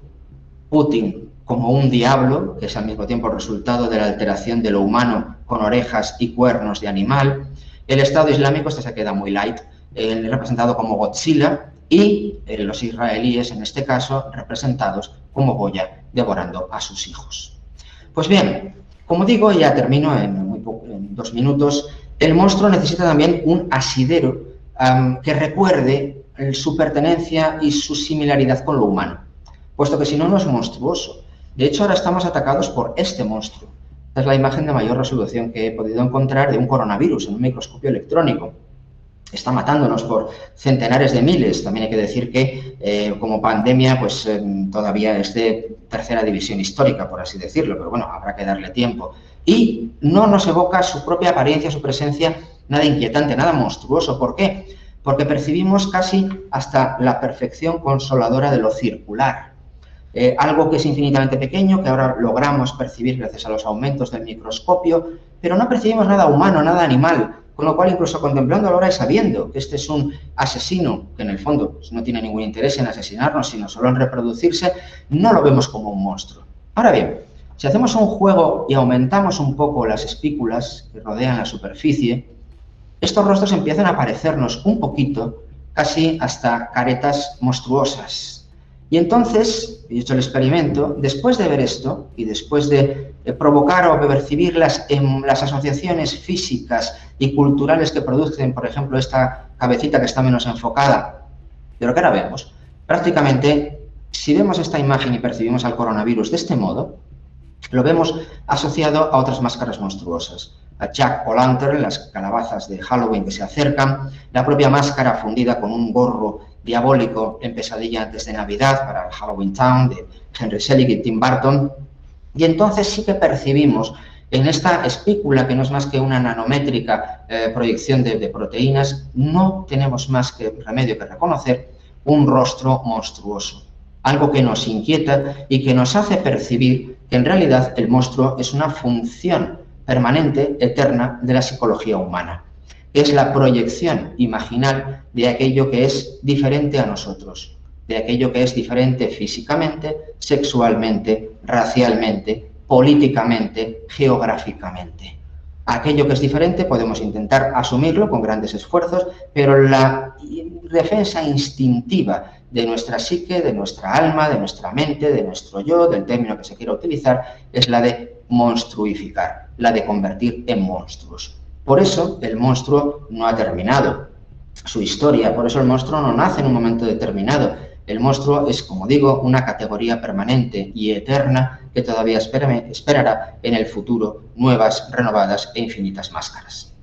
A: Putin como un diablo, que es al mismo tiempo el resultado de la alteración de lo humano con orejas y cuernos de animal. El Estado Islámico, este se queda muy light, representado como Godzilla, y los israelíes, en este caso, representados como Goya, devorando a sus hijos. Pues bien, como digo, ya termino en 2 minutos, el monstruo necesita también un asidero que recuerde su pertenencia y su similaridad con lo humano. puesto que si no, no es monstruoso. De hecho, ahora estamos atacados por este monstruo. Esta es la imagen de mayor resolución que he podido encontrar de un coronavirus en un microscopio electrónico. Está matándonos por centenares de miles. También hay que decir que como pandemia pues todavía es de tercera división histórica, por así decirlo, pero bueno, habrá que darle tiempo. Y no nos evoca su propia apariencia, su presencia, nada inquietante, nada monstruoso. ¿Por qué? Porque percibimos casi hasta la perfección consoladora de lo circular. Algo que es infinitamente pequeño, que ahora logramos percibir gracias a los aumentos del microscopio, pero no percibimos nada humano, nada animal, con lo cual incluso contemplándolo ahora y sabiendo que este es un asesino, que en el fondo no tiene ningún interés en asesinarnos, sino solo en reproducirse, no lo vemos como un monstruo. Ahora bien, si hacemos un juego y aumentamos un poco las espículas que rodean la superficie, estos rostros empiezan a parecernos un poquito, casi hasta caretas monstruosas. Y entonces, he hecho el experimento, después de ver esto y después de provocar o percibir las asociaciones físicas y culturales que producen, por ejemplo, esta cabecita que está menos enfocada, de lo que ahora vemos, prácticamente, si vemos esta imagen y percibimos al coronavirus de este modo, lo vemos asociado a otras máscaras monstruosas. A Jack O'Lantern, las calabazas de Halloween que se acercan, la propia máscara fundida con un gorro diabólico en Pesadilla antes de Navidad para el Halloween Town de Henry Selick y Tim Burton. Y entonces sí que percibimos en esta espícula, que no es más que una nanométrica proyección de proteínas, no tenemos más que remedio que reconocer un rostro monstruoso. Algo que nos inquieta y que nos hace percibir que en realidad el monstruo es una función permanente, eterna, de la psicología humana. Es la proyección imaginal de aquello que es diferente a nosotros, de aquello que es diferente físicamente, sexualmente, racialmente, políticamente, geográficamente. Aquello que es diferente podemos intentar asumirlo con grandes esfuerzos, pero la defensa instintiva de nuestra psique, de nuestra alma, de nuestra mente, de nuestro yo, del término que se quiera utilizar, es la de monstruificar, la de convertir en monstruos. Por eso el monstruo no ha terminado su historia, por eso el monstruo no nace en un momento determinado. El monstruo es, como digo, una categoría permanente y eterna que todavía esperará en el futuro nuevas, renovadas e infinitas máscaras.